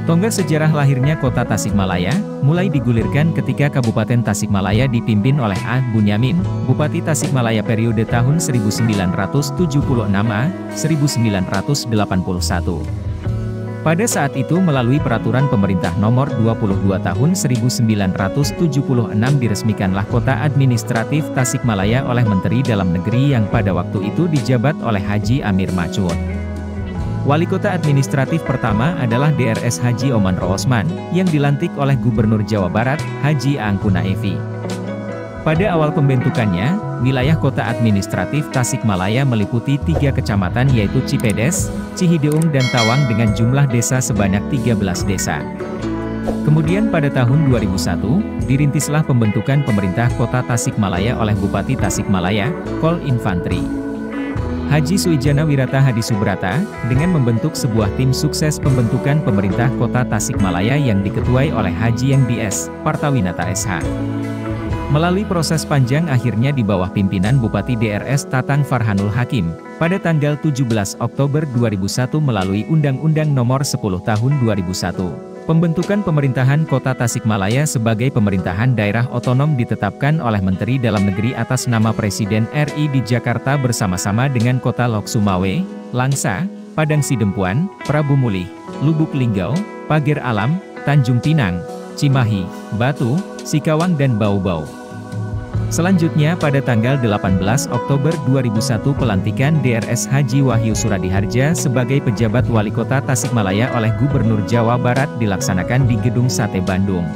Tonggak sejarah lahirnya kota Tasikmalaya, mulai digulirkan ketika Kabupaten Tasikmalaya dipimpin oleh A. Bunyamin, Bupati Tasikmalaya periode tahun 1976 A. 1981. Pada saat itu melalui Peraturan Pemerintah Nomor 22 Tahun 1976 diresmikanlah Kota Administratif Tasikmalaya oleh Menteri Dalam Negeri yang pada waktu itu dijabat oleh Haji Amir Ma'chun. Wali Kota Administratif pertama adalah Drs Haji Oman Roosman, yang dilantik oleh Gubernur Jawa Barat, Haji Angkuna Evi. Pada awal pembentukannya, wilayah Kota Administratif Tasikmalaya meliputi 3 kecamatan yaitu Cipedes, Cihideung dan Tawang dengan jumlah desa sebanyak 13 desa. Kemudian pada tahun 2001, dirintislah pembentukan pemerintah Kota Tasikmalaya oleh Bupati Tasikmalaya, Kol Infantri Haji Suijana Wirata Hadisubrata, dengan membentuk sebuah tim sukses pembentukan pemerintah Kota Tasikmalaya yang diketuai oleh Haji Yang DS, Partawinata SH. Melalui proses panjang akhirnya di bawah pimpinan Bupati DRS Tatang Farhanul Hakim, pada tanggal 17 Oktober 2001 melalui Undang-Undang Nomor 10 Tahun 2001, pembentukan pemerintahan Kota Tasikmalaya sebagai pemerintahan daerah otonom ditetapkan oleh Menteri Dalam Negeri atas nama Presiden RI di Jakarta bersama-sama dengan Kota Lok Sumawe, Langsa, Padang Sidempuan, Prabu Mulih, Lubuk Linggau, Pager Alam, Tanjung Pinang, Cimahi, Batu, Sikawang dan Bau-Bau. Selanjutnya pada tanggal 18 Oktober 2001 pelantikan DRS Haji Wahyu Suradiharja sebagai pejabat Wali Kota Tasikmalaya oleh Gubernur Jawa Barat dilaksanakan di Gedung Sate Bandung.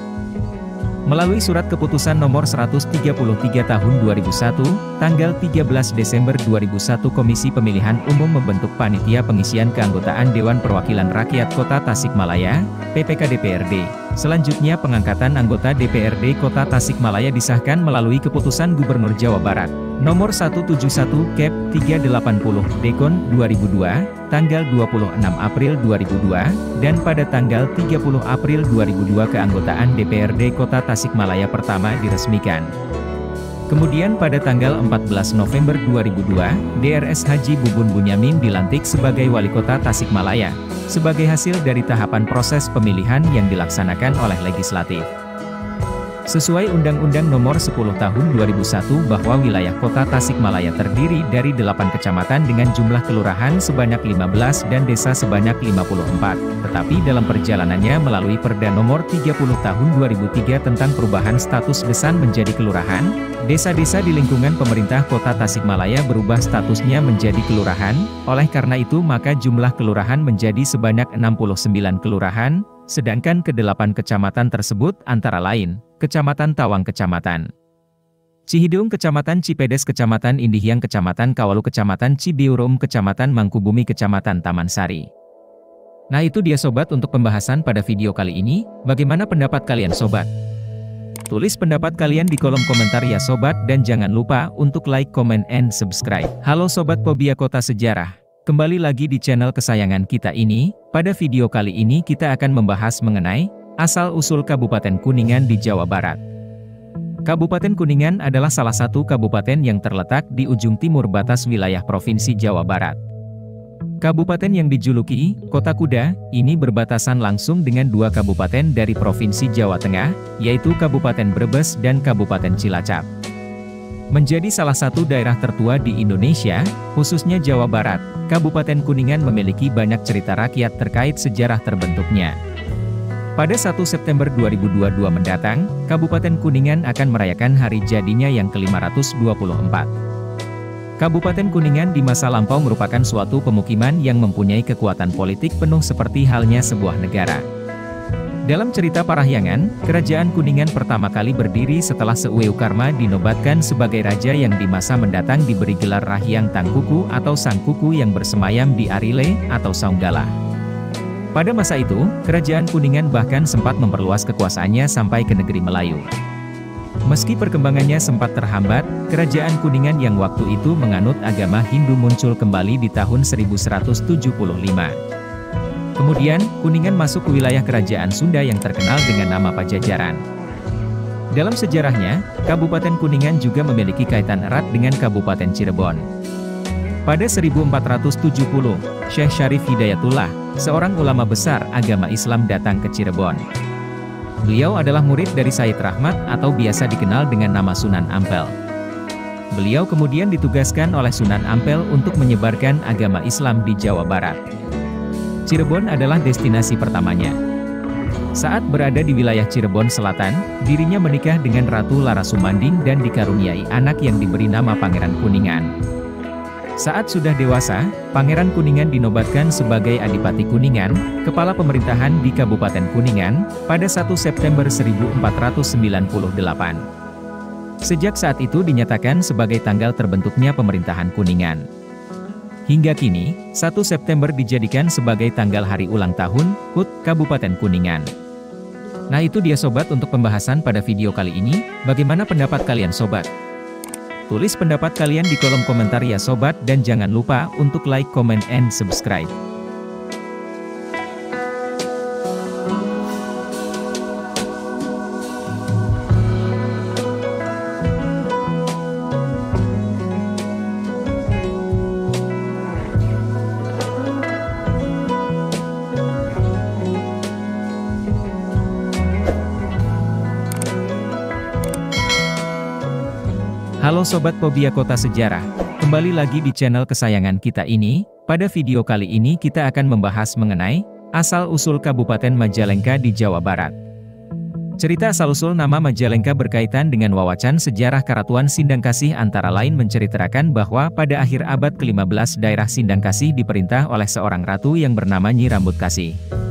Melalui Surat Keputusan Nomor 133 Tahun 2001, tanggal 13 Desember 2001 Komisi Pemilihan Umum membentuk Panitia Pengisian Keanggotaan Dewan Perwakilan Rakyat Kota Tasikmalaya, PPK DPRD. Selanjutnya pengangkatan anggota DPRD Kota Tasikmalaya disahkan melalui Keputusan Gubernur Jawa Barat, Nomor 171 Kep 380 Dekon 2002, tanggal 26 April 2002, dan pada tanggal 30 April 2002 keanggotaan DPRD Kota Tasikmalaya pertama diresmikan. Kemudian pada tanggal 14 November 2002, DRS Haji Bubun Bunyamin dilantik sebagai Wali Kota Tasikmalaya, sebagai hasil dari tahapan proses pemilihan yang dilaksanakan oleh legislatif. Sesuai Undang-Undang Nomor 10 Tahun 2001 bahwa wilayah Kota Tasikmalaya terdiri dari 8 kecamatan dengan jumlah kelurahan sebanyak 15 dan desa sebanyak 54, tetapi dalam perjalanannya melalui Perda Nomor 30 Tahun 2003 tentang perubahan status desan menjadi kelurahan, desa-desa di lingkungan pemerintah Kota Tasikmalaya berubah statusnya menjadi kelurahan, oleh karena itu maka jumlah kelurahan menjadi sebanyak 69 kelurahan, sedangkan ke-8 kecamatan tersebut antara lain, Kecamatan Tawang Kecamatan Cihideung Kecamatan Cipedes Kecamatan Indihiang Kecamatan Kawalu Kecamatan Cibiurum Kecamatan Mangkubumi Kecamatan Taman Sari. Nah itu dia sobat untuk pembahasan pada video kali ini, bagaimana pendapat kalian sobat? Tulis pendapat kalian di kolom komentar ya sobat dan jangan lupa untuk like, comment, and subscribe. Halo sobat Pobia Kota Sejarah, kembali lagi di channel kesayangan kita ini. Pada video kali ini kita akan membahas mengenai asal-usul Kabupaten Kuningan di Jawa Barat. Kabupaten Kuningan adalah salah satu kabupaten yang terletak di ujung timur batas wilayah Provinsi Jawa Barat. Kabupaten yang dijuluki Kota Kuda, ini berbatasan langsung dengan 2 kabupaten dari Provinsi Jawa Tengah, yaitu Kabupaten Brebes dan Kabupaten Cilacap. Menjadi salah satu daerah tertua di Indonesia, khususnya Jawa Barat, Kabupaten Kuningan memiliki banyak cerita rakyat terkait sejarah terbentuknya. Pada 1 September 2022 mendatang, Kabupaten Kuningan akan merayakan hari jadinya yang ke-524. Kabupaten Kuningan di masa lampau merupakan suatu pemukiman yang mempunyai kekuatan politik penuh seperti halnya sebuah negara. Dalam cerita Parahyangan, Kerajaan Kuningan pertama kali berdiri setelah Seueu Karma dinobatkan sebagai raja yang di masa mendatang diberi gelar Rahyang Tangkuku atau Sang Kuku yang bersemayam di Arile atau Saunggala. Pada masa itu, Kerajaan Kuningan bahkan sempat memperluas kekuasaannya sampai ke negeri Melayu. Meski perkembangannya sempat terhambat, Kerajaan Kuningan yang waktu itu menganut agama Hindu muncul kembali di tahun 1175. Kemudian, Kuningan masuk ke wilayah Kerajaan Sunda yang terkenal dengan nama Pajajaran. Dalam sejarahnya, Kabupaten Kuningan juga memiliki kaitan erat dengan Kabupaten Cirebon. Pada 1470, Syekh Syarif Hidayatullah, seorang ulama besar agama Islam datang ke Cirebon. Beliau adalah murid dari Said Rahmat atau biasa dikenal dengan nama Sunan Ampel. Beliau kemudian ditugaskan oleh Sunan Ampel untuk menyebarkan agama Islam di Jawa Barat. Cirebon adalah destinasi pertamanya. Saat berada di wilayah Cirebon Selatan, dirinya menikah dengan Ratu Lara Sumanding dan dikaruniai anak yang diberi nama Pangeran Kuningan. Saat sudah dewasa, Pangeran Kuningan dinobatkan sebagai Adipati Kuningan, kepala pemerintahan di Kabupaten Kuningan, pada 1 September 1498. Sejak saat itu dinyatakan sebagai tanggal terbentuknya pemerintahan Kuningan. Hingga kini, 1 September dijadikan sebagai tanggal hari ulang tahun HUT Kabupaten Kuningan. Nah itu dia sobat untuk pembahasan pada video kali ini, bagaimana pendapat kalian sobat? Tulis pendapat kalian di kolom komentar ya sobat dan jangan lupa untuk like, comment, and subscribe. Halo Sobat Pobia Kota Sejarah, kembali lagi di channel kesayangan kita ini. Pada video kali ini kita akan membahas mengenai asal-usul Kabupaten Majalengka di Jawa Barat. Cerita asal-usul nama Majalengka berkaitan dengan wawacan sejarah Karatuan Sindangkasih antara lain menceritakan bahwa pada akhir abad ke-15 daerah Sindangkasih diperintah oleh seorang ratu yang bernama Nyi Rambudkasih.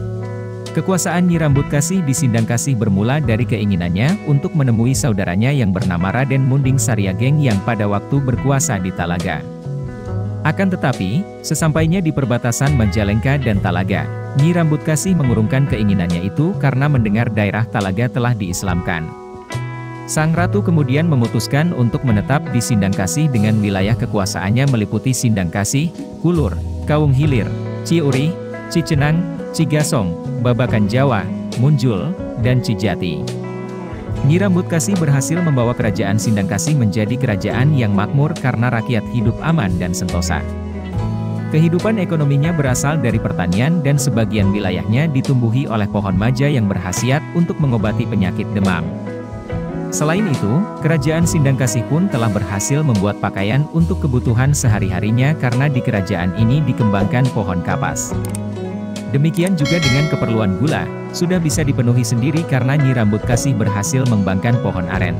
Kekuasaan Nyi Rambudkasih di Sindangkasih bermula dari keinginannya untuk menemui saudaranya yang bernama Raden Munding Saryageng yang pada waktu berkuasa di Talaga. Akan tetapi, sesampainya di perbatasan Majalengka dan Talaga, Nyi Rambudkasih mengurungkan keinginannya itu karena mendengar daerah Talaga telah diislamkan. Sang ratu kemudian memutuskan untuk menetap di Sindangkasih dengan wilayah kekuasaannya meliputi Sindangkasih, Kulur, Kawung Hilir, Ciuri, Cicenang, Cigasong, Babakan Jawa, Munjul, dan Cijati. Nyi Rambudkasih berhasil membawa kerajaan Sindangkasih menjadi kerajaan yang makmur karena rakyat hidup aman dan sentosa. Kehidupan ekonominya berasal dari pertanian dan sebagian wilayahnya ditumbuhi oleh pohon maja yang berkhasiat untuk mengobati penyakit demam. Selain itu, kerajaan Sindangkasih pun telah berhasil membuat pakaian untuk kebutuhan sehari-harinya karena di kerajaan ini dikembangkan pohon kapas. Demikian juga dengan keperluan gula, sudah bisa dipenuhi sendiri karena Nyi Rambudkasih berhasil mengembangkan pohon aren.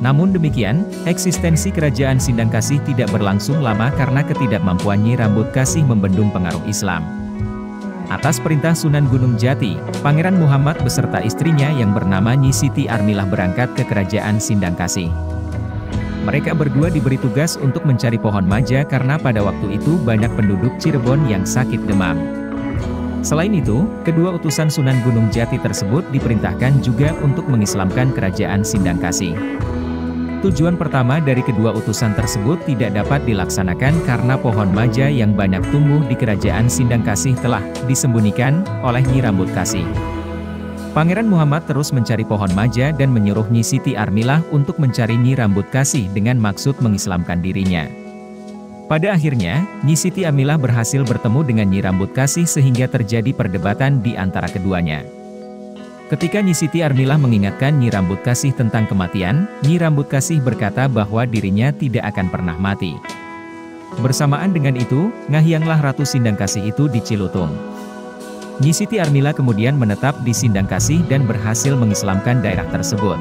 Namun demikian, eksistensi kerajaan Sindangkasih tidak berlangsung lama karena ketidakmampuan Nyi Rambudkasih membendung pengaruh Islam. Atas perintah Sunan Gunung Jati, Pangeran Muhammad beserta istrinya yang bernama Nyi Siti Armilah berangkat ke kerajaan Sindangkasih. Mereka berdua diberi tugas untuk mencari pohon maja karena pada waktu itu banyak penduduk Cirebon yang sakit demam. Selain itu, kedua utusan Sunan Gunung Jati tersebut diperintahkan juga untuk mengislamkan kerajaan Sindangkasih. Tujuan pertama dari kedua utusan tersebut tidak dapat dilaksanakan karena pohon maja yang banyak tumbuh di kerajaan Sindangkasih telah disembunyikan oleh Nyi Rambudkasih. Pangeran Muhammad terus mencari pohon maja dan menyuruh Nyi Siti Armilah untuk mencari Nyi Rambudkasih dengan maksud mengislamkan dirinya. Pada akhirnya, Nyi Siti Armilah berhasil bertemu dengan Nyi Rambudkasih sehingga terjadi perdebatan di antara keduanya. Ketika Nyi Siti Armilah mengingatkan Nyi Rambudkasih tentang kematian, Nyi Rambudkasih berkata bahwa dirinya tidak akan pernah mati. Bersamaan dengan itu, ngahianglah Ratu Sindangkasih itu di Cilutung. Nyi Siti Armilah kemudian menetap di Sindangkasih dan berhasil mengislamkan daerah tersebut.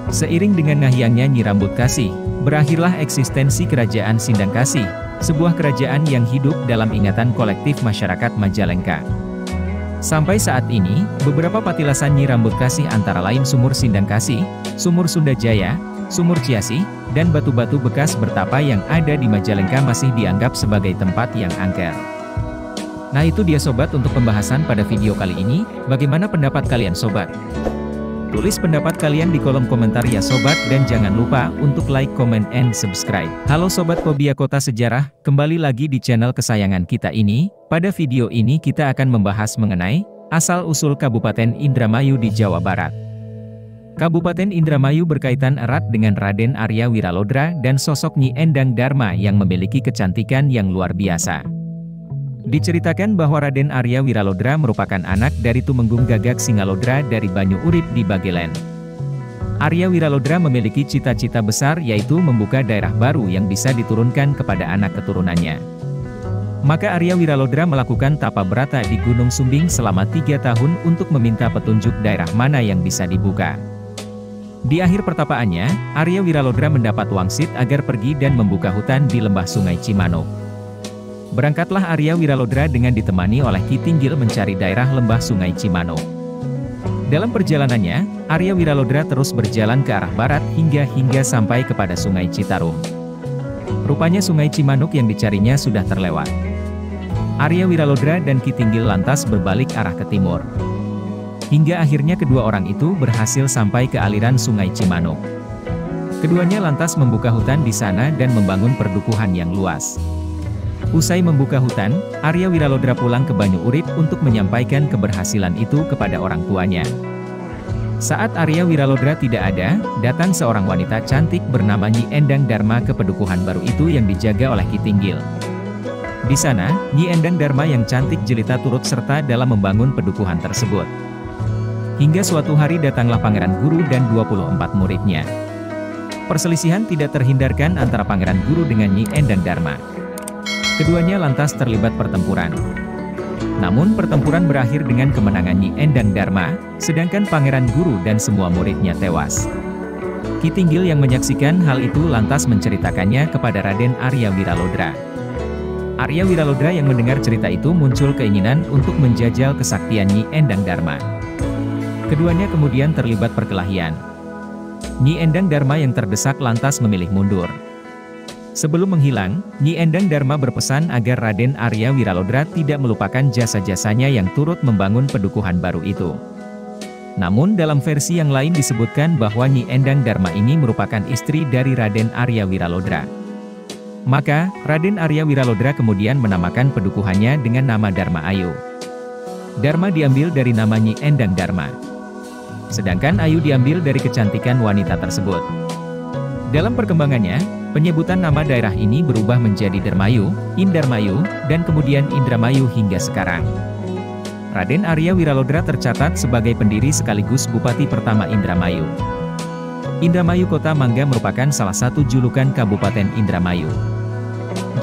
Seiring dengan ngahiangnya Nyi Rambudkasih, berakhirlah eksistensi kerajaan Sindangkasih, sebuah kerajaan yang hidup dalam ingatan kolektif masyarakat Majalengka. Sampai saat ini, beberapa patilasan Nyi Rambudkasih antara lain Sumur Sindangkasih, Sumur Sundajaya, Sumur Ciasih, dan batu-batu bekas bertapa yang ada di Majalengka masih dianggap sebagai tempat yang angker. Nah itu dia sobat untuk pembahasan pada video kali ini, bagaimana pendapat kalian sobat? Tulis pendapat kalian di kolom komentar ya sobat dan jangan lupa untuk like, comment, and subscribe. Halo Sobat Pobia Kota Sejarah, kembali lagi di channel kesayangan kita ini. Pada video ini kita akan membahas mengenai asal-usul Kabupaten Indramayu di Jawa Barat. Kabupaten Indramayu berkaitan erat dengan Raden Arya Wiralodra dan sosok Nyi Endang Dharma yang memiliki kecantikan yang luar biasa. Diceritakan bahwa Raden Arya Wiralodra merupakan anak dari Tumenggung Gagak Singalodra dari Banyu Urip di Bagelen. Arya Wiralodra memiliki cita-cita besar yaitu membuka daerah baru yang bisa diturunkan kepada anak keturunannya. Maka Arya Wiralodra melakukan tapa berata di Gunung Sumbing selama 3 tahun untuk meminta petunjuk daerah mana yang bisa dibuka. Di akhir pertapaannya, Arya Wiralodra mendapat wangsit agar pergi dan membuka hutan di lembah Sungai Cimanuk. Berangkatlah Arya Wiralodra dengan ditemani oleh Ki Tinggil mencari daerah lembah Sungai Cimanuk. Dalam perjalanannya, Arya Wiralodra terus berjalan ke arah barat hingga sampai kepada Sungai Citarum. Rupanya Sungai Cimanuk yang dicarinya sudah terlewat. Arya Wiralodra dan Ki Tinggil lantas berbalik arah ke timur. Hingga akhirnya kedua orang itu berhasil sampai ke aliran Sungai Cimanuk. Keduanya lantas membuka hutan di sana dan membangun perdukuhan yang luas. Usai membuka hutan, Arya Wiralodra pulang ke Banyu Urip untuk menyampaikan keberhasilan itu kepada orang tuanya. Saat Arya Wiralodra tidak ada, datang seorang wanita cantik bernama Nyi Endang Dharma ke pedukuhan baru itu yang dijaga oleh Ki Tinggil. Di sana, Nyi Endang Dharma yang cantik jelita turut serta dalam membangun pedukuhan tersebut. Hingga suatu hari datanglah Pangeran Guru dan 24 muridnya. Perselisihan tidak terhindarkan antara Pangeran Guru dengan Nyi Endang Dharma. Keduanya lantas terlibat pertempuran. Namun pertempuran berakhir dengan kemenangan Nyi Endang Dharma, sedangkan Pangeran Guru dan semua muridnya tewas. Ki Tinggil yang menyaksikan hal itu lantas menceritakannya kepada Raden Arya Wiralodra. Arya Wiralodra yang mendengar cerita itu muncul keinginan untuk menjajal kesaktian Nyi Endang Dharma. Keduanya kemudian terlibat perkelahian. Nyi Endang Dharma yang terdesak lantas memilih mundur. Sebelum menghilang, Nyi Endang Dharma berpesan agar Raden Arya Wiralodra tidak melupakan jasa-jasanya yang turut membangun pedukuhan baru itu. Namun dalam versi yang lain disebutkan bahwa Nyi Endang Dharma ini merupakan istri dari Raden Arya Wiralodra. Maka, Raden Arya Wiralodra kemudian menamakan pedukuhannya dengan nama Dharma Ayu. Dharma diambil dari nama Nyi Endang Dharma. Sedangkan Ayu diambil dari kecantikan wanita tersebut. Dalam perkembangannya, penyebutan nama daerah ini berubah menjadi Dermayu, Indarmayu, dan kemudian Indramayu hingga sekarang. Raden Arya Wiralodra tercatat sebagai pendiri sekaligus Bupati pertama Indramayu. Indramayu Kota Mangga merupakan salah satu julukan Kabupaten Indramayu.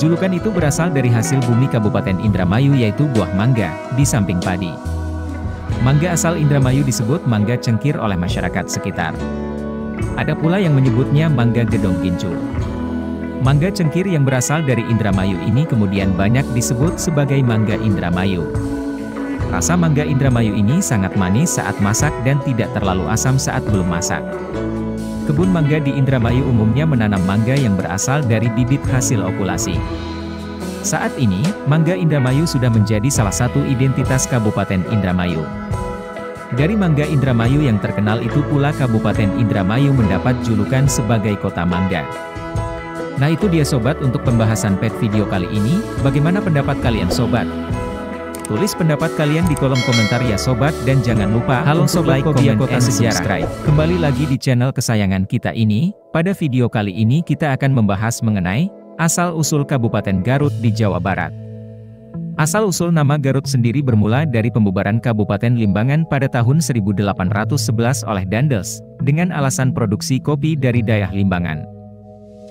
Julukan itu berasal dari hasil bumi Kabupaten Indramayu yaitu buah mangga, di samping padi. Mangga asal Indramayu disebut mangga cengkir oleh masyarakat sekitar. Ada pula yang menyebutnya mangga gedong gincu. Mangga cengkir yang berasal dari Indramayu ini kemudian banyak disebut sebagai mangga Indramayu. Rasa mangga Indramayu ini sangat manis saat masak dan tidak terlalu asam saat belum masak. Kebun mangga di Indramayu umumnya menanam mangga yang berasal dari bibit hasil okulasi. Saat ini, mangga Indramayu sudah menjadi salah satu identitas Kabupaten Indramayu. Dari mangga Indramayu yang terkenal itu pula Kabupaten Indramayu mendapat julukan sebagai Kota Mangga. Nah itu dia sobat untuk pembahasan pet video kali ini, bagaimana pendapat kalian sobat? Tulis pendapat kalian di kolom komentar ya sobat dan jangan lupa like, comment, and subscribe. Kembali lagi di channel kesayangan kita ini, pada video kali ini kita akan membahas mengenai asal-usul Kabupaten Garut di Jawa Barat. Asal-usul nama Garut sendiri bermula dari pembubaran Kabupaten Limbangan pada tahun 1811 oleh Daendels, dengan alasan produksi kopi dari daerah Limbangan.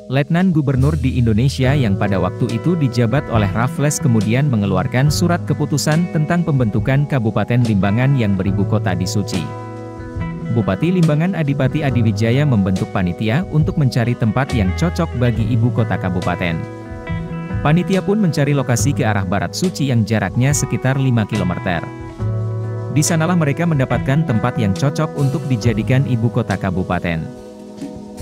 Letnan Gubernur di Indonesia yang pada waktu itu dijabat oleh Raffles kemudian mengeluarkan surat keputusan tentang pembentukan Kabupaten Limbangan yang beribu kota di Suci. Bupati Limbangan Adipati Adiwijaya membentuk panitia untuk mencari tempat yang cocok bagi ibu kota kabupaten. Panitia pun mencari lokasi ke arah barat Suci yang jaraknya sekitar 5 km. Di sanalah mereka mendapatkan tempat yang cocok untuk dijadikan ibu kota kabupaten.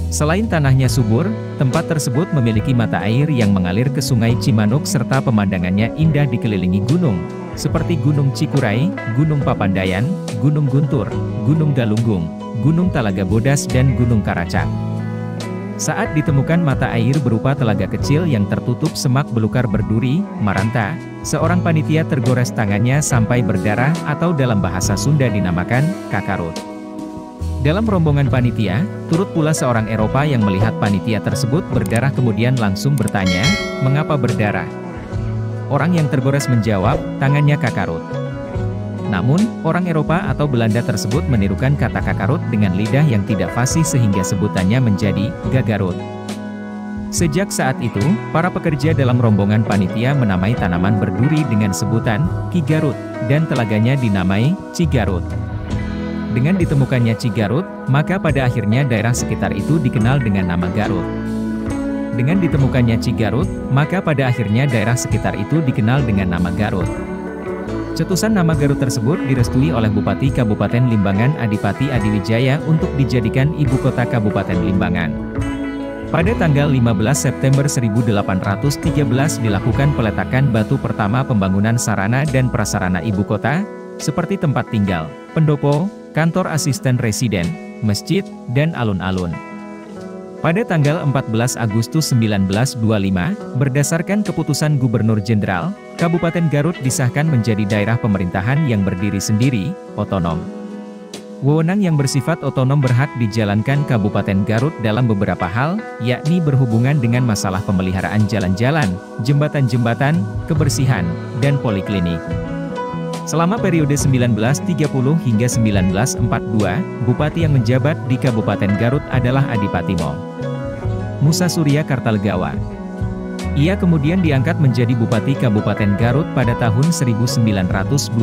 Selain tanahnya subur, tempat tersebut memiliki mata air yang mengalir ke Sungai Cimanuk serta pemandangannya indah dikelilingi gunung, seperti Gunung Cikuray, Gunung Papandayan, Gunung Guntur, Gunung Galunggung, Gunung Talaga Bodas dan Gunung Karacak. Saat ditemukan mata air berupa telaga kecil yang tertutup semak belukar berduri, maranta, seorang panitia tergores tangannya sampai berdarah atau dalam bahasa Sunda dinamakan kakarut. Dalam rombongan panitia, turut pula seorang Eropa yang melihat panitia tersebut berdarah kemudian langsung bertanya, mengapa berdarah? Orang yang tergores menjawab, tangannya kakarut. Namun, orang Eropa atau Belanda tersebut menirukan kata kakarut dengan lidah yang tidak fasih sehingga sebutannya menjadi gagarut. Sejak saat itu, para pekerja dalam rombongan panitia menamai tanaman berduri dengan sebutan Ki Garut, dan telaganya dinamai Cigarut. Dengan ditemukannya Cigarut, maka pada akhirnya daerah sekitar itu dikenal dengan nama Garut. Dengan ditemukannya Cigarut, maka pada akhirnya daerah sekitar itu dikenal dengan nama Garut. Cetusan nama Garut tersebut direstui oleh Bupati Kabupaten Limbangan Adipati Adiwijaya untuk dijadikan ibu kota Kabupaten Limbangan. Pada tanggal 15 September 1813 dilakukan peletakan batu pertama pembangunan sarana dan prasarana ibu kota, seperti tempat tinggal, pendopo, kantor asisten residen, masjid, dan alun-alun. Pada tanggal 14 Agustus 1925, berdasarkan keputusan Gubernur Jenderal, Kabupaten Garut disahkan menjadi daerah pemerintahan yang berdiri sendiri, otonom. Wewenang yang bersifat otonom berhak dijalankan Kabupaten Garut dalam beberapa hal, yakni berhubungan dengan masalah pemeliharaan jalan-jalan, jembatan-jembatan, kebersihan, dan poliklinik. Selama periode 1930 hingga 1942, Bupati yang menjabat di Kabupaten Garut adalah Adipatimo Musa Surya Kartalegawa. Ia kemudian diangkat menjadi Bupati Kabupaten Garut pada tahun 1929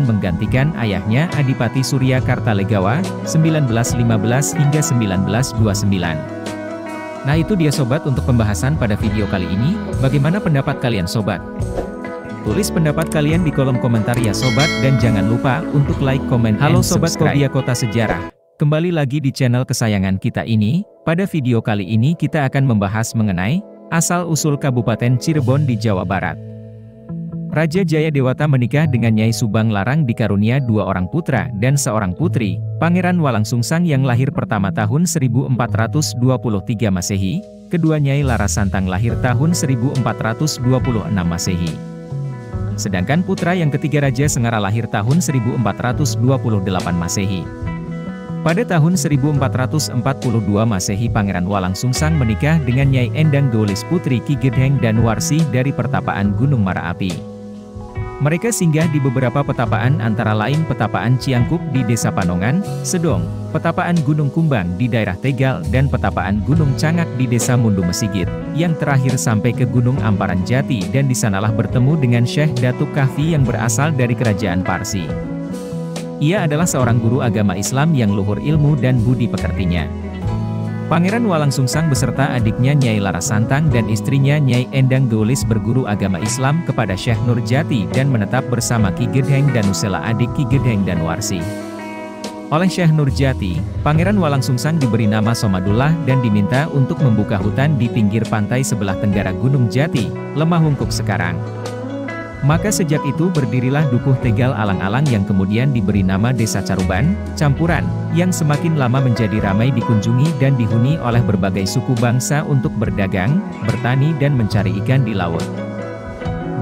menggantikan ayahnya Adipati Surya Kartalegawa, 1915 hingga 1929. Nah itu dia sobat untuk pembahasan pada video kali ini, bagaimana pendapat kalian sobat? Tulis pendapat kalian di kolom komentar ya sobat dan jangan lupa untuk like, komen, Halo sobat Kobia Kota Sejarah. Kembali lagi di channel kesayangan kita ini, pada video kali ini kita akan membahas mengenai asal-usul Kabupaten Cirebon di Jawa Barat. Raja Jaya Dewata menikah dengan Nyai Subang Larang dikarunia 2 orang putra dan 1 putri, Pangeran Walangsungsang yang lahir pertama tahun 1423 Masehi, kedua Nyai Larasantang lahir tahun 1426 Masehi. Sedangkan putra yang ketiga Raja Sengara lahir tahun 1428 Masehi. Pada tahun 1442 Masehi Pangeran Walangsungsang menikah dengan Nyai Endang Geolis Putri Ki Gedheng dan Warsih dari Pertapaan Gunung Marapi. Mereka singgah di beberapa petapaan antara lain Petapaan Ciangkup di Desa Panongan, Sedong, Petapaan Gunung Kumbang di daerah Tegal dan Petapaan Gunung Cangak di Desa Mundu Mesigit, yang terakhir sampai ke Gunung Amparan Jati dan disanalah bertemu dengan Syekh Datuk Kahfi yang berasal dari Kerajaan Parsi. Ia adalah seorang guru agama Islam yang luhur ilmu dan budi pekertinya. Pangeran Walangsungsang beserta adiknya Nyai Larasantang dan istrinya Nyai Endang Geolis berguru agama Islam kepada Syekh Nurjati dan menetap bersama Ki Gedheng dan Nusela adik Ki Gedheng dan Warsi. Oleh Syekh Nurjati, Pangeran Walangsungsang diberi nama Somadullah dan diminta untuk membuka hutan di pinggir pantai sebelah tenggara Gunung Jati, Lemah Wungkuk sekarang. Maka sejak itu berdirilah Dukuh Tegal Alang-alang yang kemudian diberi nama Desa Caruban, Campuran, yang semakin lama menjadi ramai dikunjungi dan dihuni oleh berbagai suku bangsa untuk berdagang, bertani dan mencari ikan di laut.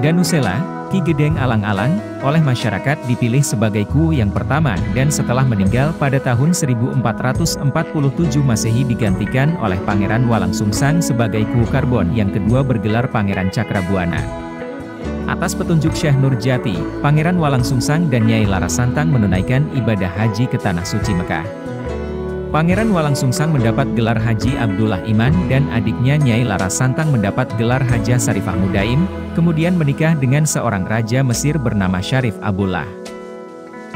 Danusela, Ki Gedheng Alang-alang, oleh masyarakat dipilih sebagai Kuwu yang pertama dan setelah meninggal pada tahun 1447 Masehi digantikan oleh Pangeran Walangsungsang sebagai Kuwu Karbon yang kedua bergelar Pangeran Cakrabuana. Atas petunjuk Syekh Nurjati, Pangeran Walangsungsang dan Nyai Larasantang menunaikan ibadah haji ke Tanah Suci Mekah. Pangeran Walangsungsang mendapat gelar Haji Abdullah Iman dan adiknya Nyai Larasantang mendapat gelar Haja Sarifah Mudaim, kemudian menikah dengan seorang raja Mesir bernama Syarif Abullah.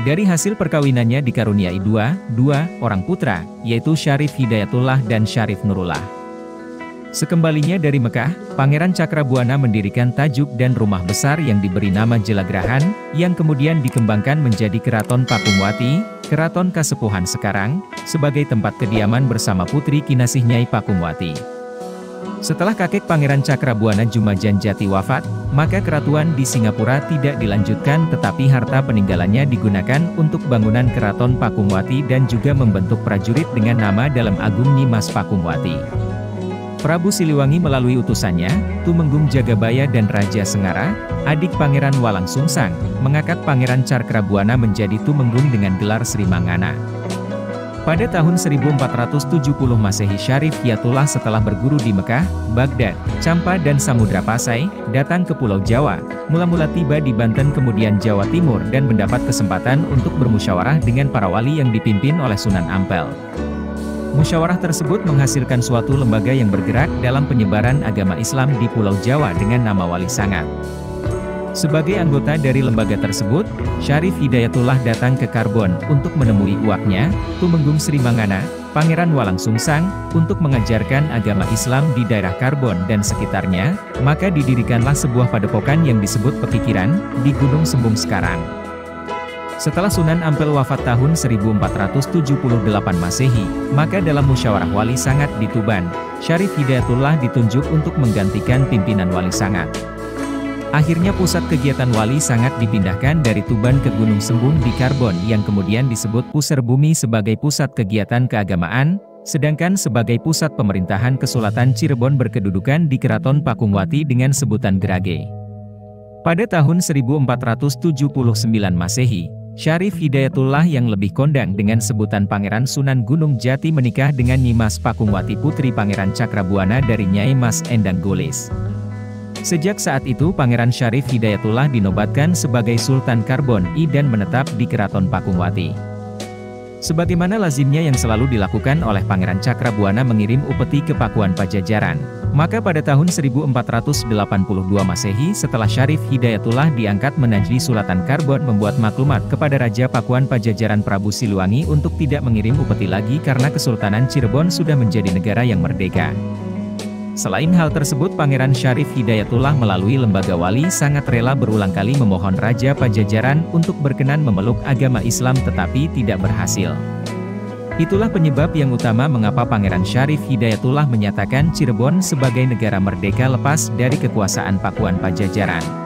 Dari hasil perkawinannya dikaruniai dua orang putra, yaitu Syarif Hidayatullah dan Syarif Nurullah. Sekembalinya dari Mekah, Pangeran Cakrabuana mendirikan tajuk dan rumah besar yang diberi nama Jelagrahan, yang kemudian dikembangkan menjadi Keraton Pakumwati, Keraton Kasepuhan sekarang, sebagai tempat kediaman bersama putri kinasih Nyai Pakumwati. Setelah kakek Pangeran Cakrabuana Jumajan Jati wafat, maka keratuan di Singapura tidak dilanjutkan tetapi harta peninggalannya digunakan untuk bangunan Keraton Pakumwati dan juga membentuk prajurit dengan nama Dalem Agung Nyi Mas Pakumwati. Prabu Siliwangi melalui utusannya, Tumenggung Jagabaya dan Raja Sengara, adik Pangeran Walangsungsang, mengangkat Pangeran Cakrabuana menjadi Tumenggung dengan gelar Sri Mangana. Pada tahun 1470 Masehi Syarif Hidayatullah setelah berguru di Mekah, Baghdad, Campa dan Samudra Pasai, datang ke Pulau Jawa, mula-mula tiba di Banten kemudian Jawa Timur dan mendapat kesempatan untuk bermusyawarah dengan para wali yang dipimpin oleh Sunan Ampel. Musyawarah tersebut menghasilkan suatu lembaga yang bergerak dalam penyebaran agama Islam di Pulau Jawa dengan nama Wali Sangat. Sebagai anggota dari lembaga tersebut, Syarif Hidayatullah datang ke Karbon untuk menemui uaknya, Tumenggung Sri Mangana, Pangeran Walang Sungsang, untuk mengajarkan agama Islam di daerah Karbon dan sekitarnya, maka didirikanlah sebuah padepokan yang disebut Pekikiran, di Gunung Sembung sekarang. Setelah Sunan Ampel wafat tahun 1478 Masehi, maka dalam musyawarah Wali Sangat di Tuban, Syarif Hidayatullah ditunjuk untuk menggantikan pimpinan Wali Sangat. Akhirnya pusat kegiatan Wali Sangat dipindahkan dari Tuban ke Gunung Sembung di Karbon yang kemudian disebut Pusar Bumi sebagai pusat kegiatan keagamaan, sedangkan sebagai pusat pemerintahan Kesulatan Cirebon berkedudukan di Keraton Pakungwati dengan sebutan Gerage. Pada tahun 1479 Masehi, Syarif Hidayatullah yang lebih kondang dengan sebutan Pangeran Sunan Gunung Jati menikah dengan Nyi Mas Pakungwati putri Pangeran Cakrabuana dari Nyai Mas Endang Golis. Sejak saat itu Pangeran Syarif Hidayatullah dinobatkan sebagai Sultan Karbon I dan menetap di Keraton Pakungwati. Sebagaimana lazimnya yang selalu dilakukan oleh Pangeran Cakrabuana mengirim upeti ke Pakuan Pajajaran, maka pada tahun 1482 Masehi setelah Syarif Hidayatullah diangkat menjadi Sultan Karbon membuat maklumat kepada Raja Pakuan Pajajaran Prabu Siliwangi untuk tidak mengirim upeti lagi karena Kesultanan Cirebon sudah menjadi negara yang merdeka. Selain hal tersebut Pangeran Syarif Hidayatullah melalui lembaga Wali Sangat rela berulang kali memohon Raja Pajajaran untuk berkenan memeluk agama Islam tetapi tidak berhasil. Itulah penyebab yang utama mengapa Pangeran Syarif Hidayatullah menyatakan Cirebon sebagai negara merdeka lepas dari kekuasaan Pakuan Pajajaran.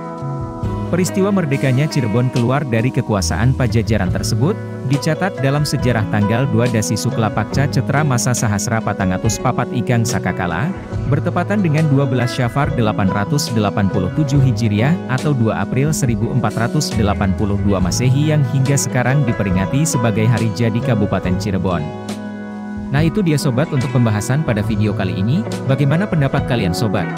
Peristiwa merdekanya Cirebon keluar dari kekuasaan Pajajaran tersebut, dicatat dalam sejarah tanggal 2 Dasi Sukla Pakca Cetra masa Sahasra Patangatus Papat Ikang Sakakala, bertepatan dengan 12 Syafar 887 Hijriah atau 2 April 1482 Masehi yang hingga sekarang diperingati sebagai hari jadi Kabupaten Cirebon. Nah itu dia sobat untuk pembahasan pada video kali ini, bagaimana pendapat kalian sobat?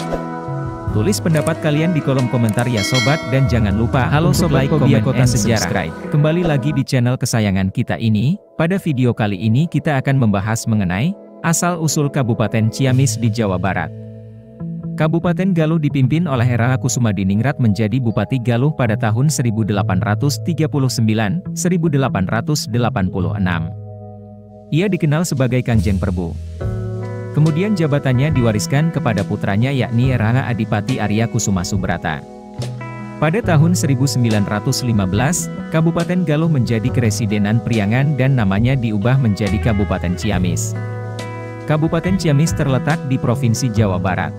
Tulis pendapat kalian di kolom komentar ya sobat dan jangan lupa halo sobat Fobia Kota Sejarah. Kembali lagi di channel kesayangan kita ini, pada video kali ini kita akan membahas mengenai asal-usul Kabupaten Ciamis di Jawa Barat. Kabupaten Galuh dipimpin oleh Hera Kusumadiningrat menjadi Bupati Galuh pada tahun 1839-1886. Ia dikenal sebagai Kanjeng Prabu. Kemudian jabatannya diwariskan kepada putranya yakni Rangga Adipati Arya Kusuma Subrata. Pada tahun 1915, Kabupaten Galuh menjadi Keresidenan Priangan dan namanya diubah menjadi Kabupaten Ciamis. Kabupaten Ciamis terletak di Provinsi Jawa Barat.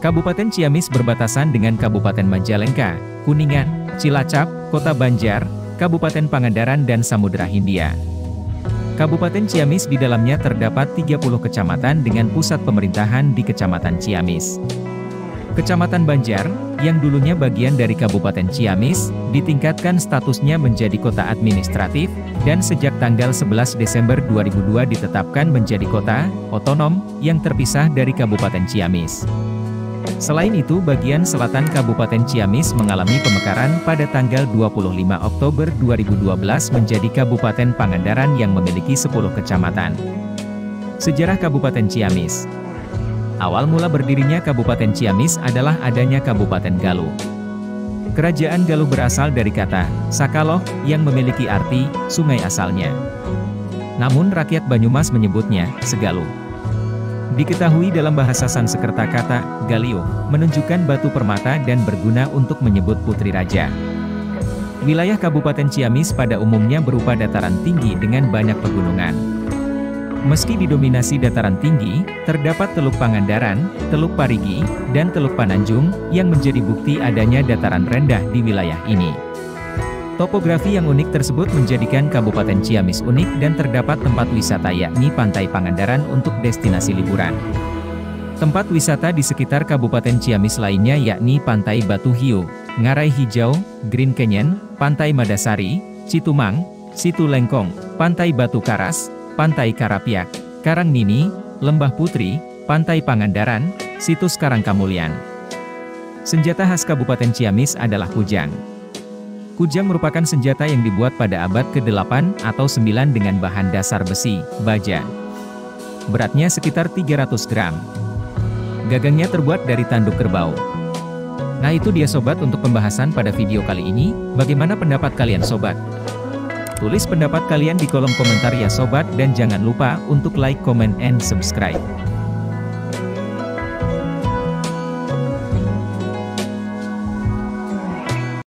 Kabupaten Ciamis berbatasan dengan Kabupaten Majalengka, Kuningan, Cilacap, Kota Banjar, Kabupaten Pangandaran dan Samudra Hindia. Kabupaten Ciamis di dalamnya terdapat 30 kecamatan dengan pusat pemerintahan di Kecamatan Ciamis. Kecamatan Banjar, yang dulunya bagian dari Kabupaten Ciamis, ditingkatkan statusnya menjadi kota administratif, dan sejak tanggal 11 Desember 2002 ditetapkan menjadi kota otonom yang terpisah dari Kabupaten Ciamis. Selain itu bagian selatan Kabupaten Ciamis mengalami pemekaran pada tanggal 25 Oktober 2012 menjadi Kabupaten Pangandaran yang memiliki 10 kecamatan. Sejarah Kabupaten Ciamis. Awal mula berdirinya Kabupaten Ciamis adalah adanya Kabupaten Galuh. Kerajaan Galuh berasal dari kata Sakaloh yang memiliki arti sungai asalnya. Namun rakyat Banyumas menyebutnya Segaluh. Diketahui dalam bahasa Sanskerta kata Galiuh menunjukkan batu permata dan berguna untuk menyebut putri raja. Wilayah Kabupaten Ciamis pada umumnya berupa dataran tinggi dengan banyak pegunungan. Meski didominasi dataran tinggi, terdapat Teluk Pangandaran, Teluk Parigi, dan Teluk Pananjung yang menjadi bukti adanya dataran rendah di wilayah ini. Topografi yang unik tersebut menjadikan Kabupaten Ciamis unik dan terdapat tempat wisata yakni Pantai Pangandaran untuk destinasi liburan. Tempat wisata di sekitar Kabupaten Ciamis lainnya yakni Pantai Batu Hiu, Ngarai Hijau, Green Canyon, Pantai Madasari, Citumang, Situ Lengkong, Pantai Batu Karas, Pantai Karapiak, Karang Nini, Lembah Putri, Pantai Pangandaran, Situs Karangkamulian. Senjata khas Kabupaten Ciamis adalah kujang. Kujang merupakan senjata yang dibuat pada abad ke-8 atau 9 dengan bahan dasar besi, baja. Beratnya sekitar 300 gram. Gagangnya terbuat dari tanduk kerbau. Nah itu dia sobat untuk pembahasan pada video kali ini, bagaimana pendapat kalian sobat? Tulis pendapat kalian di kolom komentar ya sobat dan jangan lupa untuk like, comment, and subscribe.